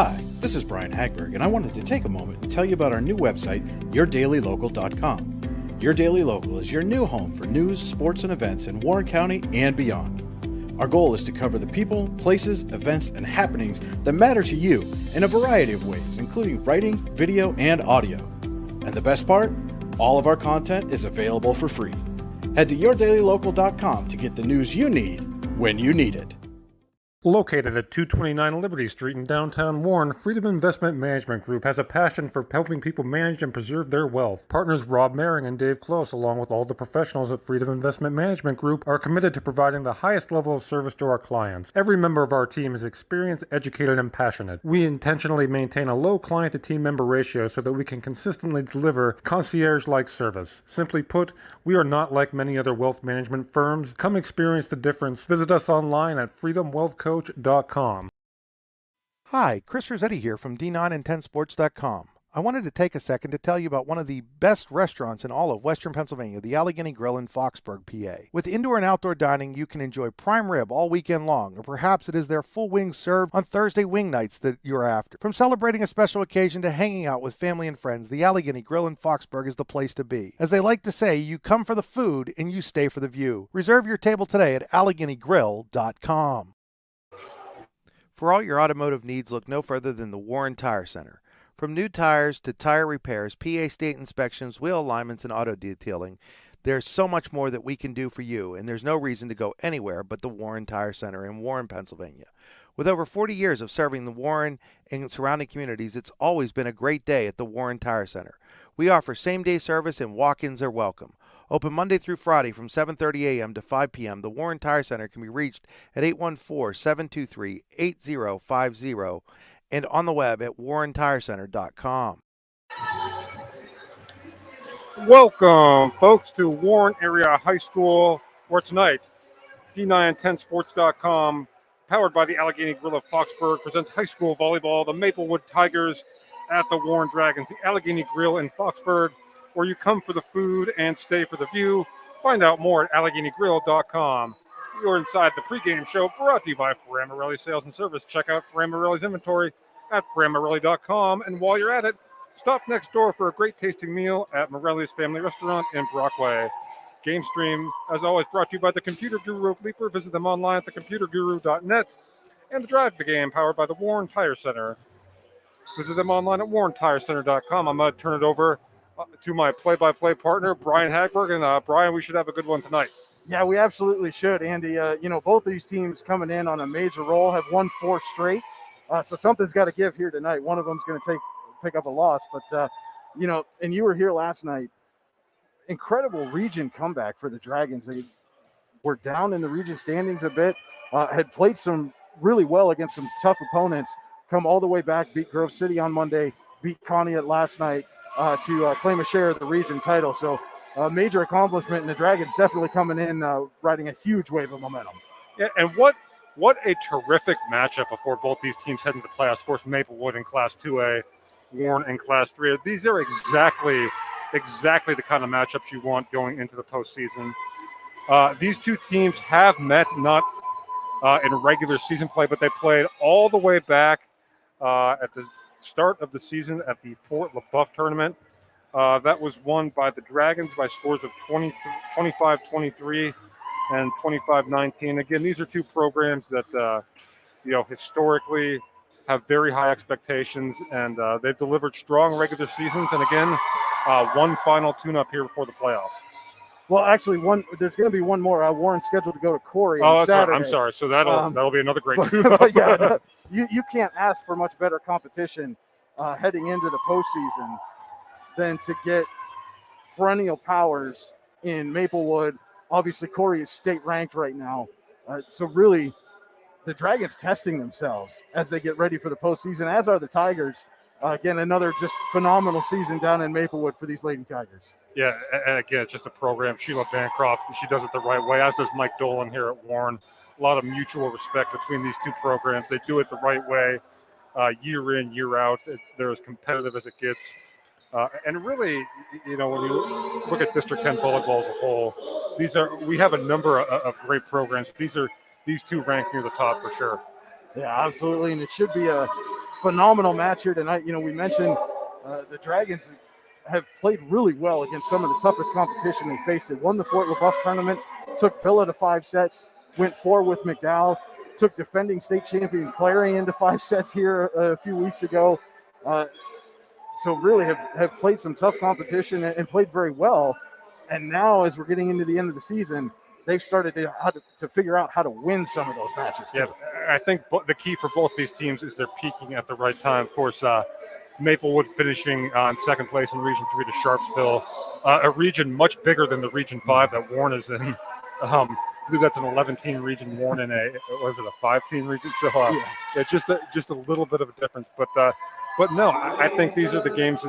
Hi, this is Brian Hagberg, and I wanted to take a moment and tell you about our new website, yourdailylocal.com. Your Daily Local is your new home for news, sports, and events in Warren County and beyond. Our goal is to cover the people, places, events, and happenings that matter to you in a variety of ways, including writing, video, and audio. And the best part? All of our content is available for free. Head to yourdailylocal.com to get the news you need when you need it. Located at 229 Liberty Street in downtown Warren, Freedom Investment Management Group has a passion for helping people manage and preserve their wealth. Partners Rob Maring and Dave Close, along with all the professionals at Freedom Investment Management Group, are committed to providing the highest level of service to our clients. Every member of our team is experienced, educated, and passionate. We intentionally maintain a low client-to-team member ratio so that we can consistently deliver concierge-like service. Simply put, we are not like many other wealth management firms. Come experience the difference. Visit us online at freedomwealthcoach.com. Hi, Chris Rossetti here from D9and10sports.com. I wanted to take a second to tell you about one of the best restaurants in all of Western Pennsylvania, the Allegheny Grill in Foxburg, PA. With indoor and outdoor dining, you can enjoy prime rib all weekend long, or perhaps it is their full wings served on Thursday wing nights that you're after. From celebrating a special occasion to hanging out with family and friends, the Allegheny Grill in Foxburg is the place to be. As they like to say, you come for the food and you stay for the view. Reserve your table today at AlleghenyGrill.com. For all your automotive needs, look no further than the Warren Tire Center. From new tires to tire repairs, PA state inspections, wheel alignments, and auto detailing, there's so much more that we can do for you, and there's no reason to go anywhere but the Warren Tire Center in Warren, Pennsylvania. With over 40 years of serving the Warren and surrounding communities, it's always been a great day at the Warren Tire Center. We offer same-day service and walk-ins are welcome. Open Monday through Friday from 7:30 a.m. to 5 p.m., the Warren Tire Center can be reached at 814-723-8050 and on the web at warrentirecenter.com. Welcome, folks, to Warren Area High School, where tonight, D9and10sports.com, powered by the Allegheny Grill of Foxburg, presents high school volleyball. The Maplewood Tigers at the Warren Dragons. The Allegheny Grill in Foxburg, where you come for the food and stay for the view. Find out more at AlleghenyGrill.com. You're inside the pregame show brought to you by Frammarelli Sales and Service. Check out Frammarelli's inventory at Frammarelli.com. And while you're at it, stop next door for a great tasting meal at Morelli's Family Restaurant in Brockway. Game Stream, as always, brought to you by the Computer Guru of Leaper. Visit them online at thecomputerguru.net. And the Drive the Game, powered by the Warren Tire Center. Visit them online at warrentirecenter.com. I'm going to turn it over to my play-by-play partner, Brian Hagberg. And Brian, we should have a good one tonight. Yeah, we absolutely should, Andy. Both of these teams coming in on a major roll have won 4 straight. So something's got to give here tonight. One of them's going to pick up a loss. But, and you were here last night. Incredible region comeback for the Dragons. They were down in the region standings a bit, had played some really well against some tough opponents, come all the way back, beat Grove City on Monday, beat Conneaut last night to claim a share of the region title. So a major accomplishment, and the Dragons definitely coming in, riding a huge wave of momentum. Yeah, and what a terrific matchup before both these teams head into the playoffs. Of course, Maplewood in Class 2A, Warren in Class 3A. These are exactly the kind of matchups you want going into the postseason. These two teams have met, not in regular season play, but they played all the way back at the start of the season at the Fort LaBeouf tournament. That was won by the Dragons by scores of 25-23 and 25-19. Again, these are two programs that, historically have very high expectations, and they've delivered strong regular seasons. And again, one final tune-up here before the playoffs. Well, actually, there's going to be one more. Warren's scheduled to go to Corey on Saturday. Right. I'm sorry. So that'll be another great tune-up. But yeah, you can't ask for much better competition heading into the postseason than to get perennial powers in Maplewood. Obviously, Corey is state ranked right now. So really, the Dragons testing themselves as they get ready for the postseason, as are the Tigers. Again, another just phenomenal season down in Maplewood for these Lady Tigers. Yeah, and again, it's just a program. Sheila Bancroft, she does it the right way, as does Mike Dolan here at Warren. A lot of mutual respect between these two programs. They do it the right way, year in, year out. They're as competitive as it gets. And really, when you look at District 10 volleyball as a whole, we have a number of great programs. These two rank near the top for sure. Yeah, absolutely, and it should be a phenomenal match here tonight. You know, we mentioned the Dragons have played really well against some of the toughest competition they faced. They won the Fort LaBeouf tournament, took Villa to 5 sets, went 4 with McDowell, took defending state champion Clarion to 5 sets here a few weeks ago. So really have played some tough competition and played very well. And now as we're getting into the end of the season, they've started to figure out how to win some of those matches too. Yeah, I think the key for both these teams is they're peaking at the right time. Of course, Maplewood finishing on second place in Region 3 to Sharpsville, a region much bigger than the Region 5 that Warren is in. I believe that's an 11-team region, Warren in a 5-team region. So yeah, just a little bit of a difference. But no, I think these are the games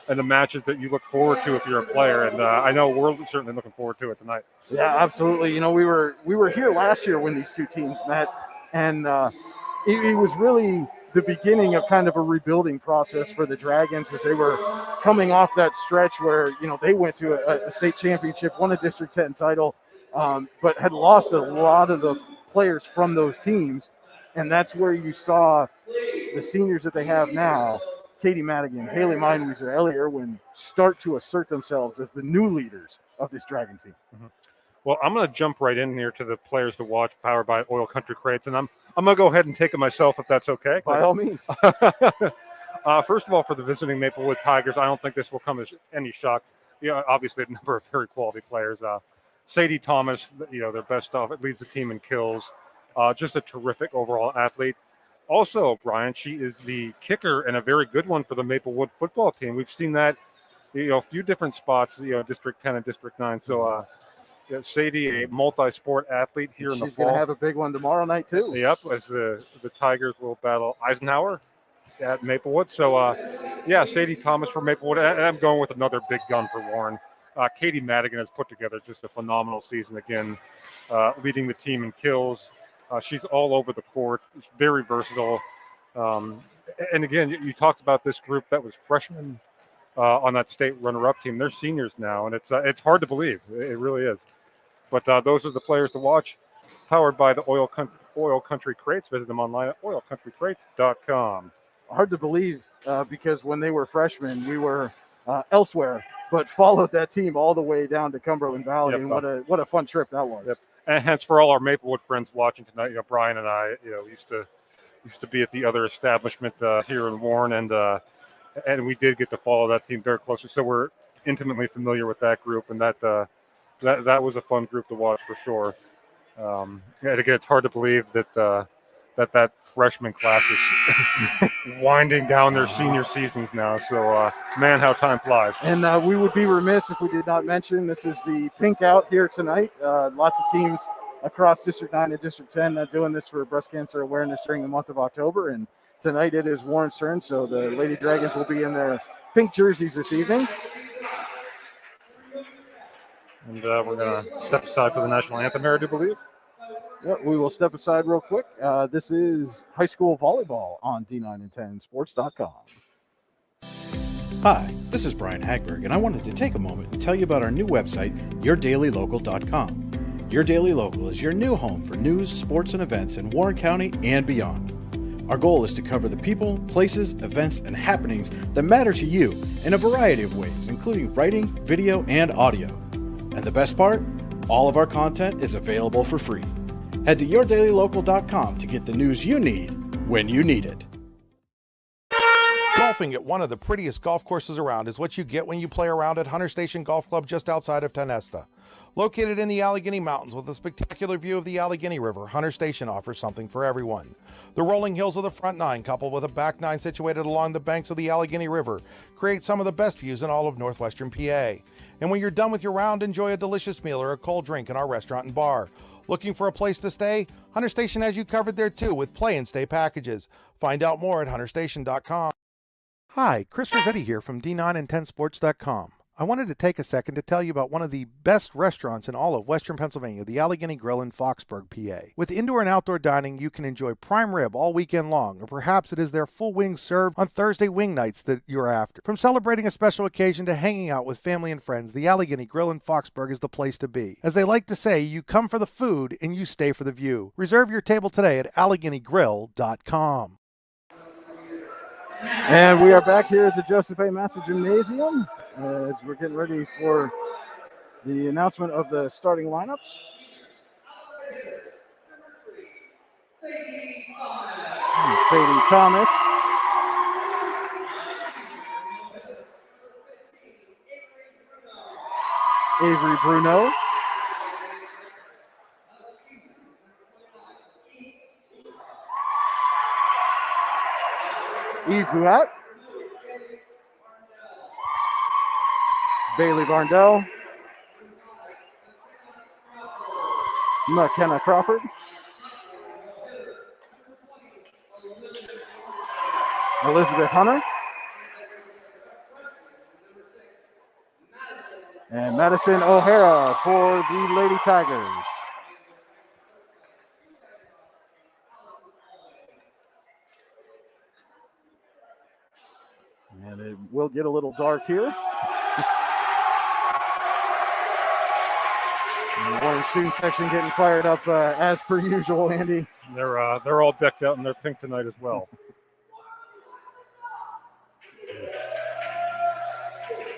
and the matches that you look forward to if you're a player, and I know we're certainly looking forward to it tonight. Yeah, absolutely. You know, we were here last year when these two teams met, and it was really the beginning of kind of a rebuilding process for the Dragons as they were coming off that stretch where, you know, they went to a state championship, won a District 10 title, but had lost a lot of the players from those teams. And that's where you saw the seniors that they have now, Katie Madigan, Hayley Meinweiser, Ellie Irwin, start to assert themselves as the new leaders of this Dragon team. Mm-hmm. Well, I'm going to jump right in here to the players to watch, powered by Oil Country Crates, and I'm going to go ahead and take it myself if that's okay. By all means. First of all, for the visiting Maplewood Tigers, I don't think this will come as any shock. You know, obviously, a number of very quality players. Sadie Thomas, you know, their best off, leads the team in kills. Just a terrific overall athlete. Also, Brian, she is the kicker and a very good one for the Maplewood football team. We've seen that, you know, a few different spots, you know, District 10 and District 9. So, yeah, Sadie, a multi-sport athlete here in the fall. She's going to have a big one tomorrow night, too. Yep, as the Tigers will battle Eisenhower at Maplewood. So, yeah, Sadie Thomas for Maplewood. And I'm going with another big gun for Warren. Katie Madigan has put together just a phenomenal season again, leading the team in kills. She's all over the court. She's very versatile. And again, you talked about this group that was freshmen on that state runner-up team. They're seniors now, and it's hard to believe. It really is. But those are the players to watch, powered by the Oil Country Crates. Visit them online at oilcountrycrates.com. Hard to believe because when they were freshmen, we were elsewhere, but followed that team all the way down to Cumberland Valley, and what a fun trip that was. Yep. And hence, for all our Maplewood friends watching tonight, you know, Brian and I, you know, used to be at the other establishment here in Warren, and we did get to follow that team very closely. So we're intimately familiar with that group, and that was a fun group to watch for sure. And again, it's hard to believe that freshman class is winding down their senior seasons now. So, man, how time flies. And we would be remiss if we did not mention this is the Pink Out here tonight. Lots of teams across District 9 and District 10 doing this for breast cancer awareness during the month of October. And tonight it is Warren's turn, so the Lady Dragons will be in their pink jerseys this evening. And we're going to step aside for the national anthem here, I do believe. Yeah, we will step aside real quick. This is high school volleyball on D9and10sports.com. Hi, this is Brian Hagberg, and I wanted to take a moment and tell you about our new website, yourdailylocal.com. Your Daily Local is your new home for news, sports, and events in Warren County and beyond. Our goal is to cover the people, places, events, and happenings that matter to you in a variety of ways, including writing, video, and audio. And the best part? All of our content is available for free. Head to yourdailylocal.com to get the news you need when you need it. Golfing at one of the prettiest golf courses around is what you get when you play around at Hunter Station Golf Club just outside of Tonesta. Located in the Allegheny Mountains with a spectacular view of the Allegheny River, Hunter Station offers something for everyone. The rolling hills of the front nine, coupled with a back nine situated along the banks of the Allegheny River, create some of the best views in all of northwestern PA. And when you're done with your round, enjoy a delicious meal or a cold drink in our restaurant and bar. Looking for a place to stay? Hunter Station has you covered there too with play and stay packages. Find out more at hunterstation.com. Hi, Chris Rossetti here from D9and10sports.com. I wanted to take a second to tell you about one of the best restaurants in all of Western Pennsylvania, the Allegheny Grill in Foxburg, PA. With indoor and outdoor dining, you can enjoy prime rib all weekend long, or perhaps it is their full wings served on Thursday wing nights that you're after. From celebrating a special occasion to hanging out with family and friends, the Allegheny Grill in Foxburg is the place to be. As they like to say, you come for the food and you stay for the view. Reserve your table today at AlleghenyGrill.com. And we are back here at the Joseph A. Massa Gymnasium as we're getting ready for the announcement of the starting lineups. Sadie Thomas. Avery Bruno. Eve Buat. Bailey Barndell. McKenna Crawford. Elizabeth Hunter. And Madison O'Hara for the Lady Tigers. And it will get a little dark here. The Warren student section getting fired up as per usual, Andy. They're all decked out in their pink tonight as well.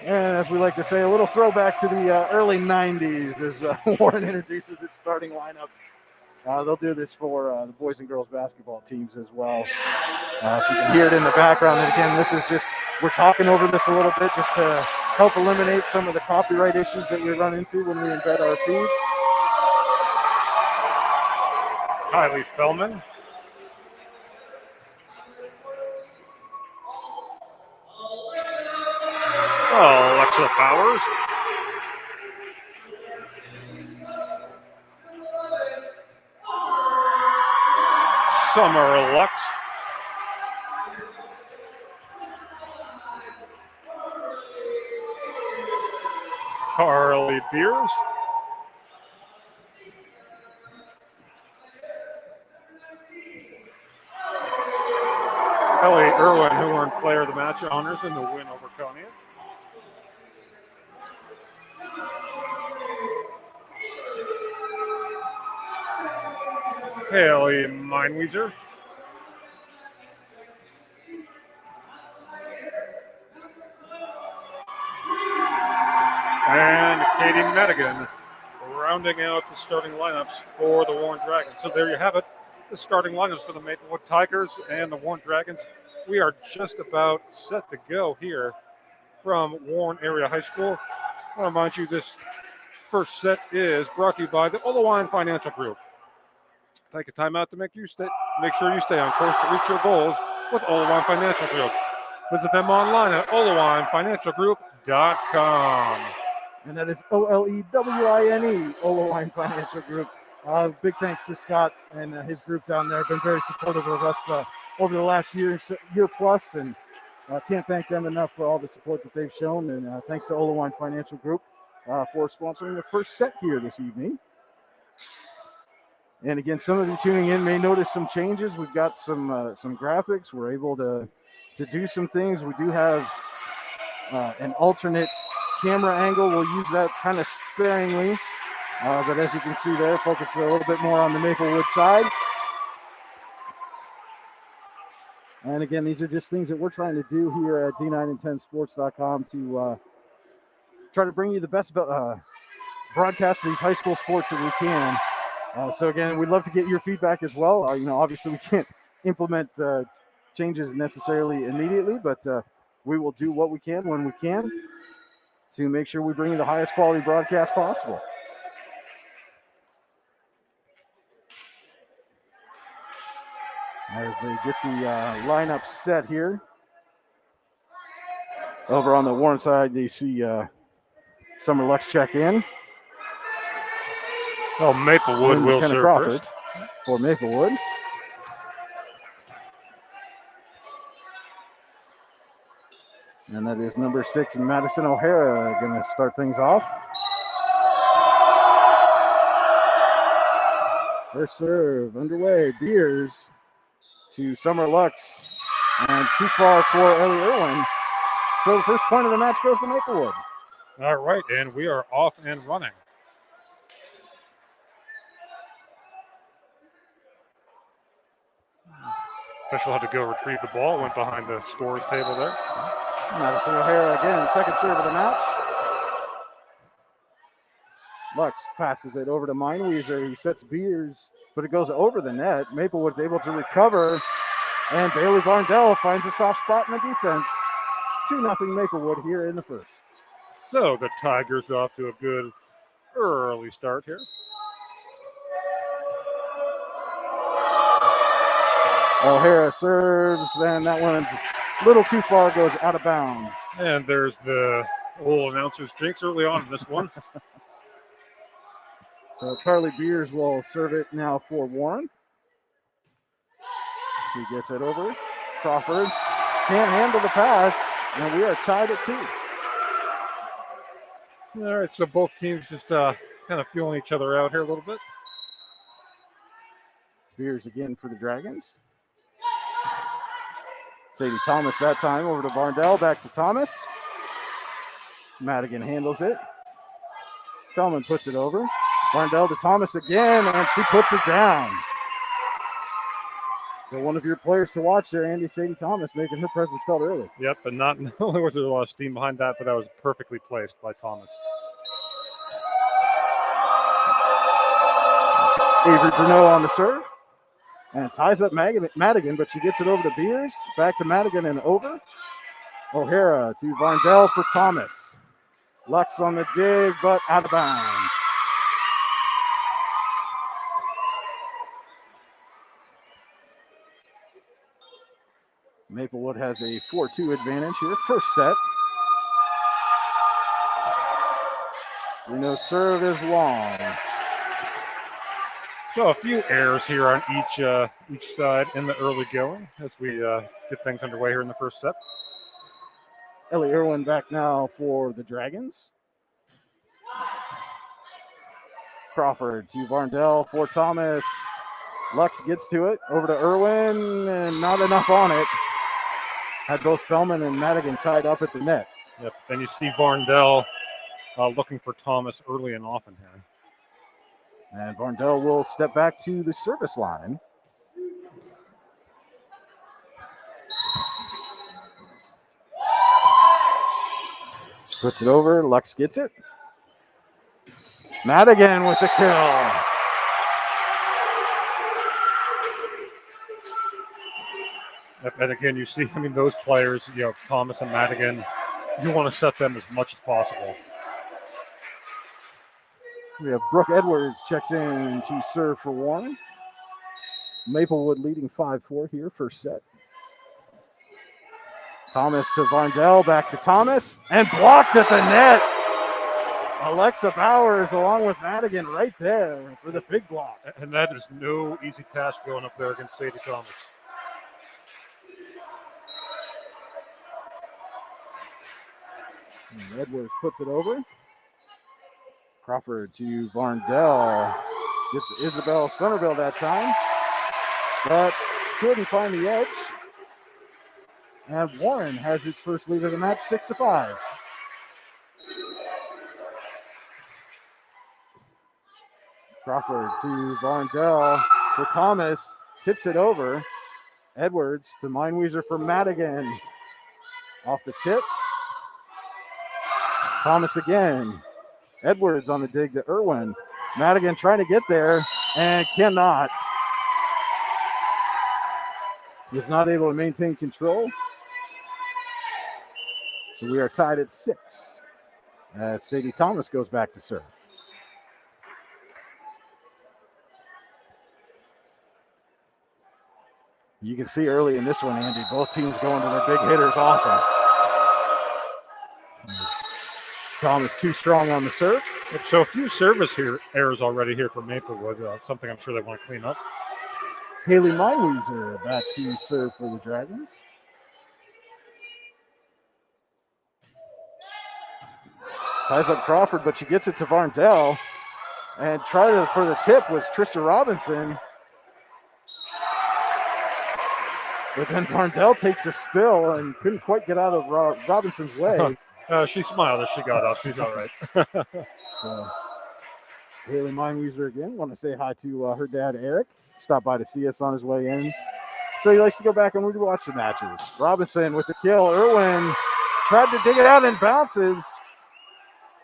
And as we like to say, a little throwback to the early 90s as Warren introduces its starting lineups. They'll do this for the boys and girls basketball teams as well. If you can hear it in the background, and again, this is just, we're talking over this a little bit just to help eliminate some of the copyright issues that we run into when we embed our feeds. Kylie Fellman. Oh, Alexa Bowers. Summer Lux. Carly Beers. Ellie Irwin, who earned Player of the Match honors in the win over Konya. Hayley Meinweiser. And Katie Madigan rounding out the starting lineups for the Warren Dragons. So there you have it, the starting lineups for the Maplewood Tigers and the Warren Dragons. We are just about set to go here from Warren Area High School. I want to remind you this first set is brought to you by the Olawine Financial Group. Take a time out to make sure you stay on course to reach your goals with Olawine Financial Group. Visit them online at olawinefinancialgroup.com. And that is OLEWINE, Olawine Financial Group. Big thanks to Scott and his group down there. Been very supportive of us over the last year plus, and can't thank them enough for all the support that they've shown. And thanks to Olawine Financial Group for sponsoring the first set here this evening. And again, some of you tuning in may notice some changes. We've got some graphics. We're able to do some things. We do have an alternate camera angle. We'll use that kind of sparingly. But as you can see there, focus a little bit more on the Maplewood side. And again, these are just things that we're trying to do here at D9and10sports.com to try to bring you the best broadcast of these high school sports that we can. So again, we'd love to get your feedback as well. Obviously we can't implement changes necessarily immediately, but we will do what we can when we can to make sure we bring you the highest quality broadcast possible. As they get the lineup set here. Over on the Warren side, you see Summer Lux check in. Oh, Maplewood will serve Crawford first. For Maplewood. And that is number 6, Madison O'Hara, going to start things off. First serve underway. Beers to Summer Lux. And too far for Ellie Irwin. So the first point of the match goes to Maplewood. All right, and we are off and running. Official had to go retrieve the ball, went behind the scorer's table there. Madison O'Hara again, second serve of the match. Lux passes it over to Meinweiser. He sets Beers, but it goes over the net. Maplewood's able to recover, and Bailey Varndell finds a soft spot in the defense. 2-0 Maplewood here in the first. So the Tigers are off to a good early start here. O'Hara serves, and that one's a little too far, goes out of bounds. And there's the old announcer's jinx early on in this one. So Carly Beers will serve it now for Warren. She gets it over. Crawford can't handle the pass, and we are tied at 2. All right, so both teams just kind of feeling each other out here a little bit. Beers again for the Dragons. Sadie Thomas that time over to Varndell, back to Thomas. Madigan handles it. Feldman puts it over. Varndell to Thomas again, and she puts it down. So one of your players to watch there, Andy Sadie Thomas, making her presence felt early. Yep, and not only was there a lot of steam behind that, but that was perfectly placed by Thomas. Avery Bruneau on the serve. And ties up Madigan, but she gets it over to Beers. Back to Madigan and over. O'Hara to Varndell for Thomas. Lux on the dig, but out of bounds. Maplewood has a 4-2 advantage here. First set. Bruneau's serve is long. So a few errors here on each side in the early going as we get things underway here in the first set. Ellie Irwin back now for the Dragons. Crawford to Varndell for Thomas. Lux gets to it, over to Irwin, and not enough on it. Had both Feldman and Madigan tied up at the net. Yep, and you see Varndell looking for Thomas early and often here. And Varndell will step back to the service line. Puts it over. Lux gets it. Madigan with the kill. And again, you see, those players, Thomas and Madigan, you want to set them as much as possible. We have Brooke Edwards checks in to serve for Warren. Maplewood leading 5-4 here, first set. Thomas to Varndell, back to Thomas, and blocked at the net. Alexa Bowers along with Madigan right there for the big block. And that is no easy task going up there against Sadie Thomas. And Edwards puts it over. Crawford to Varndell. Gets Isabel Somerville that time, but couldn't find the edge. And Warren has its first lead of the match, 6-5. Crawford to Varndell for Thomas. Tips it over. Edwards to Meinweiser for Madigan. Off the tip. Thomas again. Edwards on the dig to Irwin. Madigan trying to get there and cannot. Was not able to maintain control. So we are tied at 6 as Sadie Thomas goes back to serve. You can see early in this one, Andy, both teams going to their big hitters often. Thomas too strong on the serve. So a few service errors already here for Maplewood, something I'm sure they want to clean up. Hayley Meinweiser back to serve for the Dragons. Ties up Crawford, but she gets it to Varndell. And for the tip was Trista Robinson. But then Varndell takes a spill and couldn't quite get out of Robinson's way. She smiled as she got up. She's all right. Hayley Meinweiser again. Want to say hi to her dad, Eric. Stopped by to see us on his way in So he likes to go back and rewatch the matches. Robinson with the kill. Irwin tried to dig it out and bounces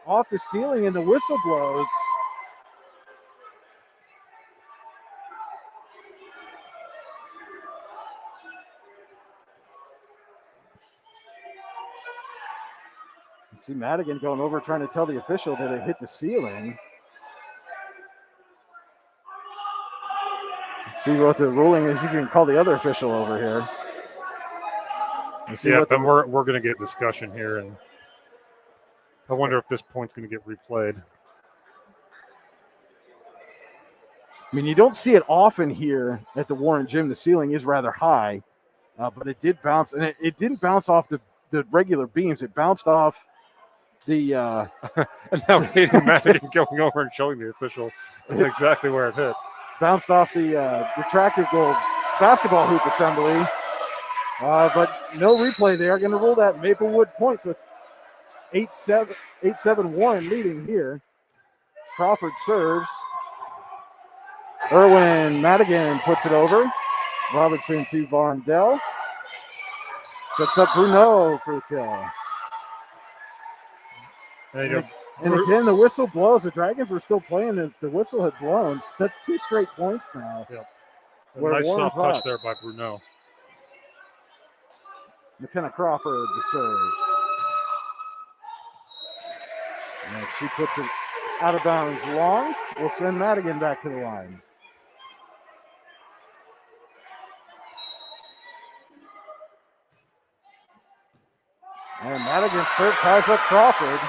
off the ceiling, and the whistle blows. You see Madigan going over trying to tell the official that it hit the ceiling. Let's see what the ruling is. You can call the other official over here. Yeah, and we're going to get discussion here, and I wonder if this point's going to get replayed. I mean, you don't see it often here at the Warren Gym. The ceiling is rather high, but it did bounce, and it didn't bounce off the regular beams. It bounced off the and now Hayden Madigan going over and showing the official exactly where it hit. Bounced off the retractive goal basketball hoop assembly, but no replay. They are going to rule that Maplewood point. So it's 8-7 Warren leading here. Crawford serves. Irwin Madigan puts it over. Robinson to Varndell. Sets up Bruno for the kill. And again, the whistle blows. The Dragons were still playing. The whistle had blown. That's 2 straight points now. Yep. Nice soft touch there by Bruno. McKenna Crawford to serve. And she puts it out of bounds long. We'll send Madigan back to the line. And Madigan's serve ties up Crawford.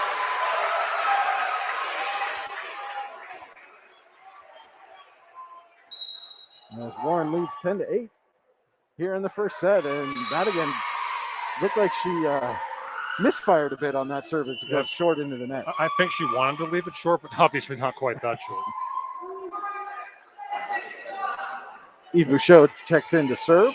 As Warren leads 10-8 here in the first set, and Madigan looked like she misfired a bit on that serve as it goes short into the net. I think she wanted to leave it short, but obviously not quite that short. Eve Bouchot checks in to serve.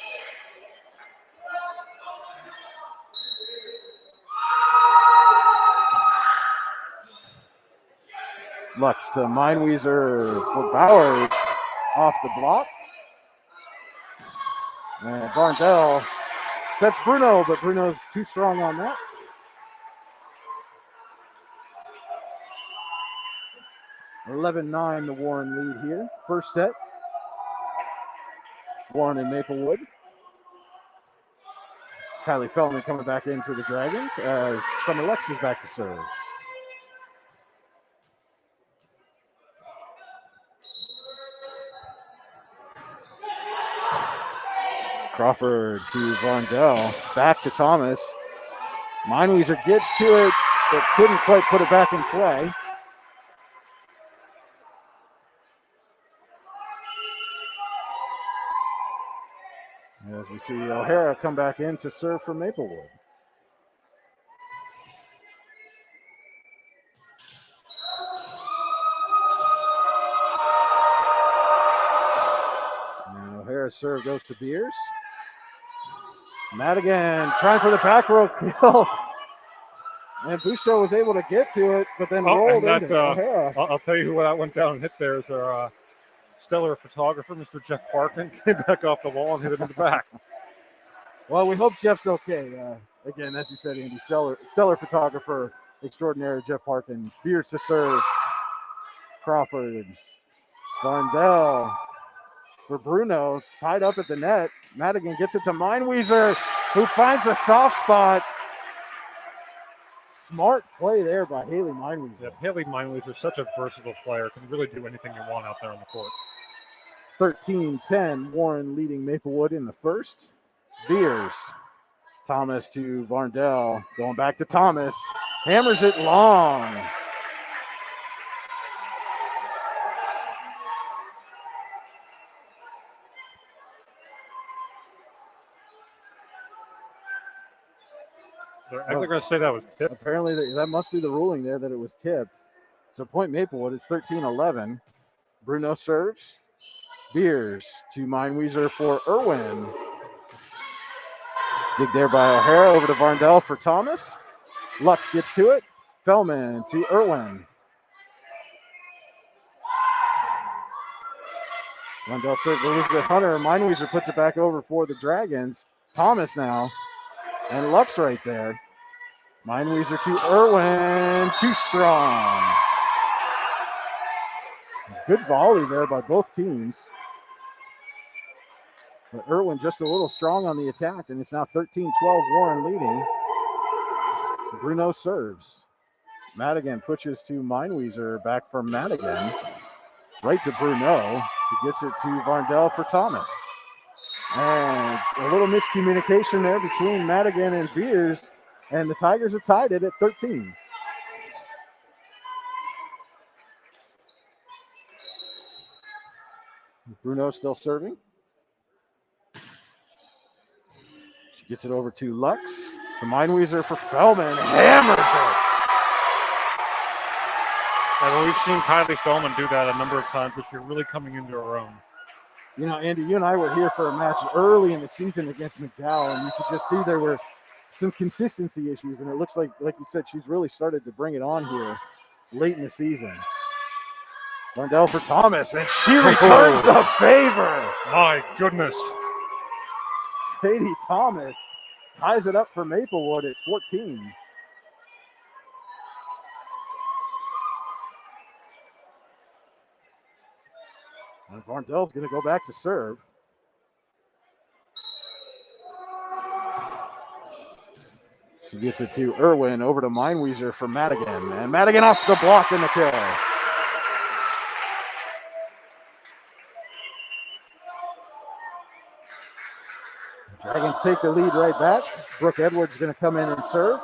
Lux to Meinweiser for Bowers off the block. And Varndell sets Bruno, but Bruno's too strong on that. (11-9) the Warren lead here. First set. Warren and Maplewood. Kylie Feldman coming back in for the Dragons as Summer Lux is back to serve. Crawford to Varndell, back to Thomas. Meinweiser gets to it, but couldn't quite put it back in play. As we see O'Hara come back in to serve for Maplewood. And O'Hara's serve goes to Beers. Madigan trying for the back row kill. And Bouchot was able to get to it, but then rolled into O'Hara. I'll tell you who that went down and hit there is our stellar photographer, Mr. Jeff Parkin, came back off the wall and hit him in the back. Well, we hope Jeff's okay. Again, as you said, Andy, stellar photographer extraordinaire, Jeff Parkin. Beers to serve. Crawford. Varndell for Bruno, tied up at the net. Madigan gets it to Meinweiser, who finds a soft spot. Smart play there by Hayley Meinweiser. Yeah, Hayley Meinweiser is such a versatile player, can really do anything you want out there on the court. 13-10, Warren leading Maplewood in the first. Beers. Thomas to Varndell, going back to Thomas. Hammers it long. They're going to say that was tipped. Apparently that must be the ruling there, that it was tipped. So point Maplewood, it's 13-11. Bruno serves. Beers to Meinweiser for Irwin. Dig there by O'Hara, over to Varndell for Thomas. Lux gets to it. Feldman to Irwin. Rundell serves Elizabeth Hunter. Meinweiser puts it back over for the Dragons. Thomas now. And Lux right there. Meinweiser to Irwin. Too strong. Good volley there by both teams. But Irwin just a little strong on the attack, and it's now 13-12, Warren leading. Bruno serves. Madigan pushes to Meinweiser, back from Madigan. Right to Bruno, who gets it to Varndell for Thomas. And a little miscommunication there between Madigan and Beers, and the Tigers have tied it at 13. Bruno still serving. She gets it over to Lux. To Meinweiser for Fellman. Hammers it. And we've seen Kylie Fellman do that a number of times this year, really coming into her own. You know, Andy, you and I were here for a match early in the season against McDowell, and you could just see there were some consistency issues, and it looks like you said, she's really started to bring it on here late in the season. Varndell for Thomas, and she returns the favor. My goodness. Sadie Thomas ties it up for Maplewood at 14. And Varndell's going to go back to serve. She gets it to Irwin, over to Meinweiser for Madigan. And Madigan off the block in the kill. Dragons take the lead right back. Brooke Edwards is going to come in and serve.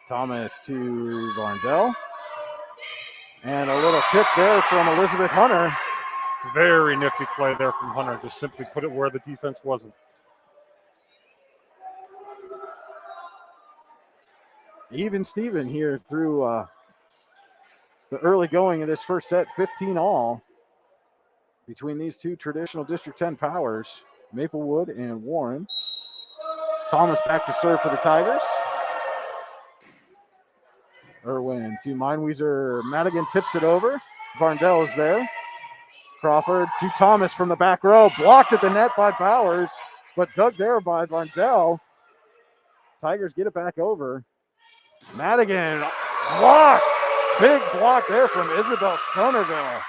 Thomas to Varndell. And a little tip there from Elizabeth Hunter. Very nifty play there from Hunter. Just simply put it where the defense wasn't. Even Steven here through the early going of this first set, 15 all between these two traditional District 10 powers, Maplewood and Warren. Thomas back to serve for the Tigers. Irwin to Meinweiser. Madigan tips it over. Varndell is there. Crawford to Thomas from the back row. Blocked at the net by Bowers, but dug there by Varndell. Tigers get it back over. Madigan blocked. Big block there from Isabel Somerville.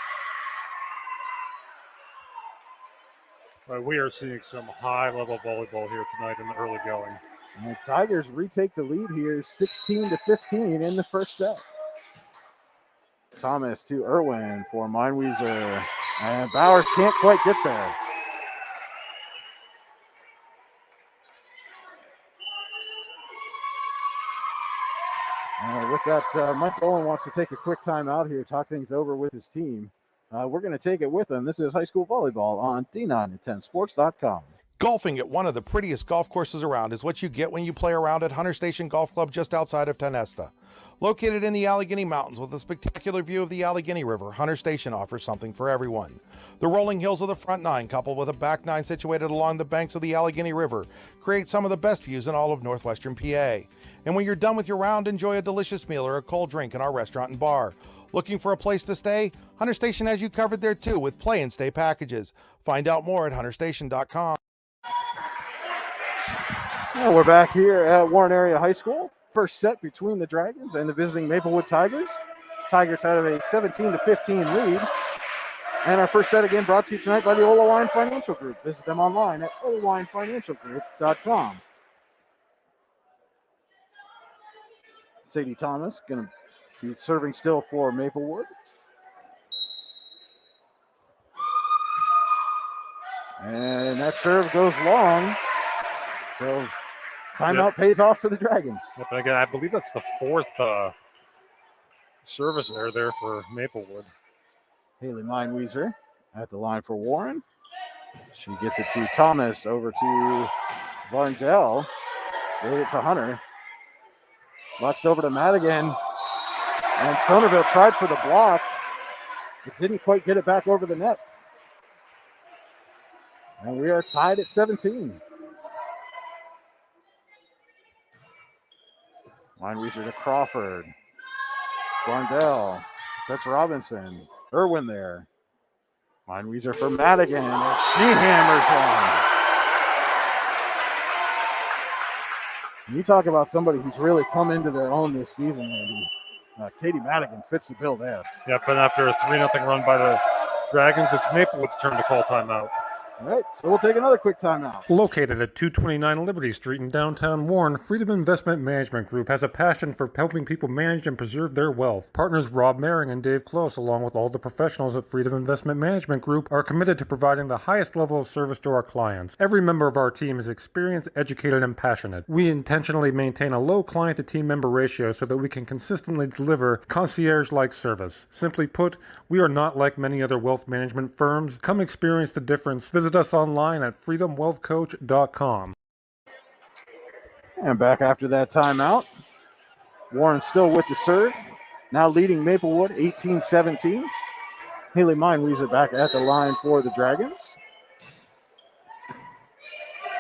We are seeing some high-level volleyball here tonight in the early going. And the Tigers retake the lead here, 16-15 in the first set. Thomas to Irwin for Meinweiser. And Bowers can't quite get there. With that, Mike Bowen wants to take a quick time out here, talk things over with his team. We're going to take it with him. This is high school volleyball on D910sports.com. Golfing at one of the prettiest golf courses around is what you get when you play around at Hunter Station Golf Club just outside of Tonesta. Located in the Allegheny Mountains with a spectacular view of the Allegheny River, Hunter Station offers something for everyone. The rolling hills of the front nine, coupled with a back nine situated along the banks of the Allegheny River, create some of the best views in all of northwestern PA. And when you're done with your round, enjoy a delicious meal or a cold drink in our restaurant and bar. Looking for a place to stay? Hunter Station has you covered there too with play and stay packages. Find out more at hunterstation.com. Well, we're back here at Warren Area High School. First set between the Dragons and the visiting Maplewood Tigers. Tigers have a 17-15 lead. And our first set again brought to you tonight by the Ola Wine Financial Group. Visit them online at olawinefinancialgroup.com. Sadie Thomas going to be serving still for Maplewood. And that serve goes long. So timeout pays off for the Dragons. Yep, again, I believe that's the fourth service error there for Maplewood. Hayley Meinweiser at the line for Warren. She gets it to Thomas, over to Varndell. Gave it to Hunter. Lux over to Madigan. And Somerville tried for the block, but didn't quite get it back over the net. And we are tied at 17. Meinweiser to Crawford. Varndell sets Robinson. Irwin there. Meinweiser for Madigan, and she hammers one. You talk about somebody who's really come into their own this season, Andy. Katie Madigan fits the bill there. Yep, and after a 3-0 run by the Dragons, it's Maplewood's turn to call timeout. All right, so we'll take another quick timeout. Located at 229 Liberty Street in downtown Warren, Freedom Investment Management Group has a passion for helping people manage and preserve their wealth. Partners Rob Maring and Dave Close, along with all the professionals at Freedom Investment Management Group, are committed to providing the highest level of service to our clients. Every member of our team is experienced, educated, and passionate. We intentionally maintain a low client-to-team member ratio so that we can consistently deliver concierge-like service. Simply put, we are not like many other wealth management firms. Come experience the difference. Visit us online at freedomwealthcoach.com. And back after that timeout. Warren still with the serve. Now leading Maplewood 18-17. Hayley Meinweiser back at the line for the Dragons.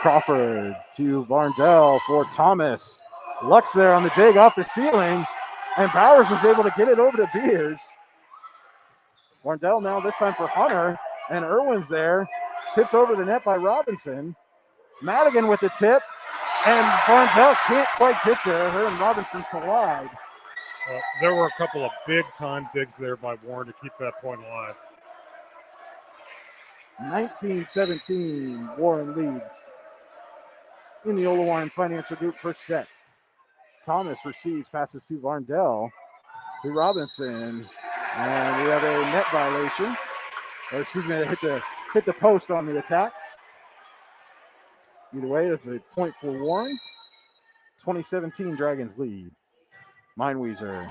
Crawford to Varndell for Thomas. Lux there on the dig off the ceiling. And Bowers was able to get it over to Beers. Varndell now this time for Hunter. And Irwin's there. Tipped over the net by Robinson. Madigan with the tip. And Varndell can't quite get there. Her and Robinson collide. There were a couple of big-time digs there by Warren to keep that point alive. 19-17, Warren leads in the Olawine Financial Group first set. Thomas receives, passes to Varndell, to Robinson, and we have a net violation. Or excuse me, hit the post on the attack. Either way, it's a point for Warren. 2017 Dragons lead. Meinweiser.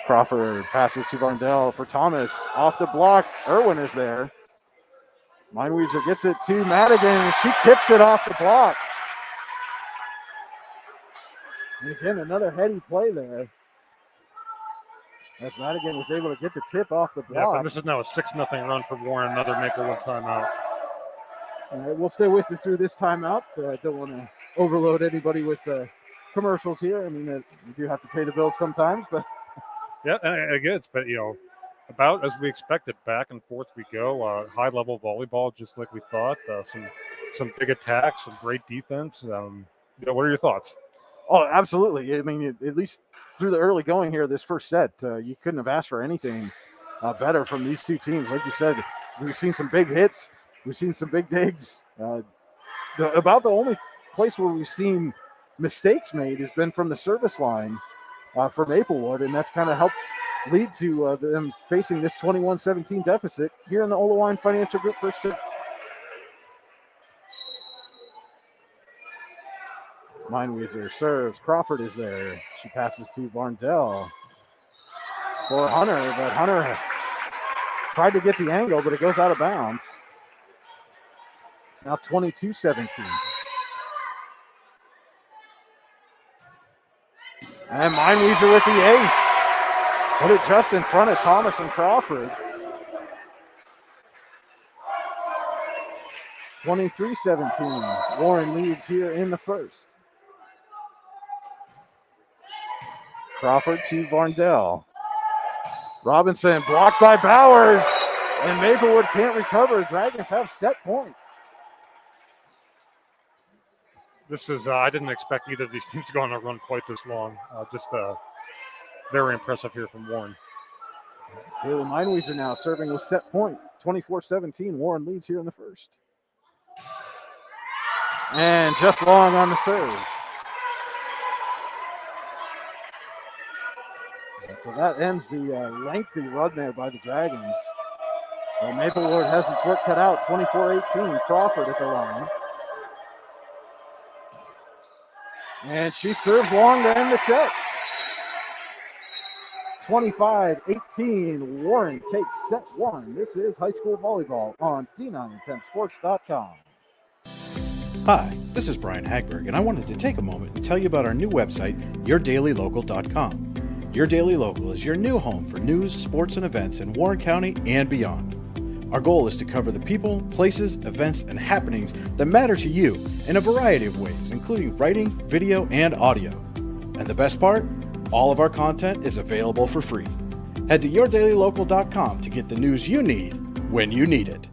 Crawford passes to Varndell for Thomas. Off the block. Irwin is there. Meinweiser gets it to Madigan. She tips it off the block. And again, another heady play there. As Madigan was able to get the tip off the block. Yeah, and this is now a 6-0 run for Warren. Another Maplewood timeout. All right, we'll stay with you through this timeout. Don't want to overload anybody with commercials here. I mean, we do have to pay the bills sometimes, but yeah, and again, it's been, about as we expected. Back and forth we go. High level volleyball, just like we thought. Some big attacks, some great defense. What are your thoughts? Oh, absolutely. I mean, at least through the early going here, this first set, you couldn't have asked for anything better from these two teams. Like you said, we've seen some big hits. We've seen some big digs. About the only place where we've seen mistakes made has been from the service line for Maplewood, and that's kind of helped lead to them facing this 21-17 deficit here in the Olawine Financial Group first set. Meinweiser serves. Crawford is there. She passes to Varndell for Hunter, but Hunter tried to get the angle, but it goes out of bounds. It's now 22-17. And Meinweiser with the ace. Put it just in front of Thomas and Crawford. 23-17. Warren leads here in the first. Crawford to Varndell. Robinson blocked by Bowers. And Maplewood can't recover. Dragons have set point. This is, I didn't expect either of these teams to go on a run quite this long. Just very impressive here from Warren. Hayley Meinweiser now serving with set point. 24-17. Warren leads here in the first. And just long on the serve. And so that ends the lengthy run there by the Dragons. Well, Maplewood has its work cut out. 24-18. Crawford at the line. And she serves long to end the set. 25-18. Warren takes set one. This is high school volleyball on D910sports.com. Hi, this is Brian Hagberg, and I wanted to take a moment and tell you about our new website, yourdailylocal.com. Your Daily Local is your new home for news, sports, and events in Warren County and beyond. Our goal is to cover the people, places, events, and happenings that matter to you in a variety of ways, including writing, video, and audio. And the best part? All of our content is available for free. Head to yourdailylocal.com to get the news you need when you need it.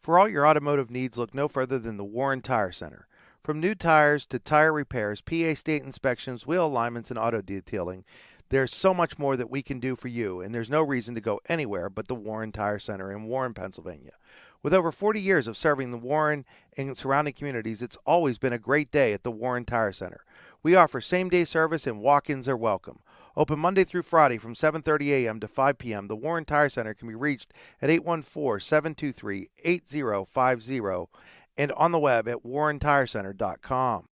For all your automotive needs, look no further than the Warren Tire Center. From new tires to tire repairs, PA state inspections, wheel alignments, and auto detailing, there's so much more that we can do for you, and there's no reason to go anywhere but the Warren Tire Center in Warren, Pennsylvania. With over 40 years of serving the Warren and surrounding communities, it's always been a great day at the Warren Tire Center. We offer same-day service and walk-ins are welcome. Open Monday through Friday from 7:30 a.m. to 5 p.m., the Warren Tire Center can be reached at 814-723-8050 and on the web at warrentirecenter.com.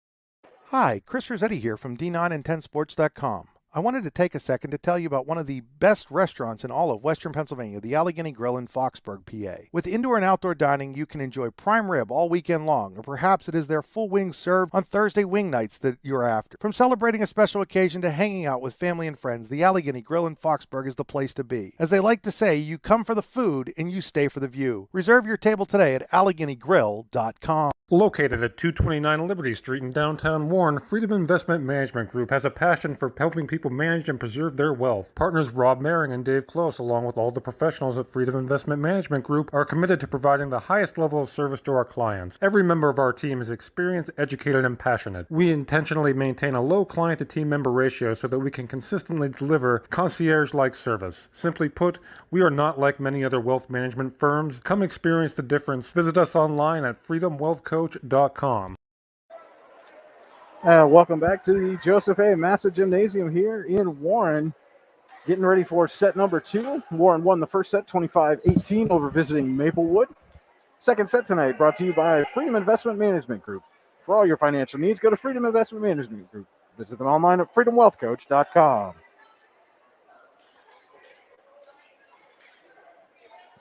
Hi, Chris Rossetti here from D9and10sports.com. I wanted to take a second to tell you about one of the best restaurants in all of Western Pennsylvania, the Allegheny Grill in Foxburg, PA. With indoor and outdoor dining, you can enjoy prime rib all weekend long, or perhaps it is their full wings served on Thursday wing nights that you're after. From celebrating a special occasion to hanging out with family and friends, the Allegheny Grill in Foxburg is the place to be. As they like to say, you come for the food and you stay for the view. Reserve your table today at AlleghenyGrill.com. Located at 229 Liberty Street in downtown Warren, Freedom Investment Management Group has a passion for helping people manage and preserve their wealth. Partners Rob Maring and Dave Close, along with all the professionals at Freedom Investment Management Group, are committed to providing the highest level of service to our clients. Every member of our team is experienced, educated, and passionate. We intentionally maintain a low client-to-team member ratio so that we can consistently deliver concierge-like service. Simply put, we are not like many other wealth management firms. Come experience the difference. Visit us online at freedomwealthcoach.com. Welcome back to the Joseph A. Massa Gymnasium here in Warren. Getting ready for set number 2. Warren won the first set 25-18 over visiting Maplewood. Second set tonight brought to you by Freedom Investment Management Group. For all your financial needs, go to Freedom Investment Management Group. Visit them online at freedomwealthcoach.com.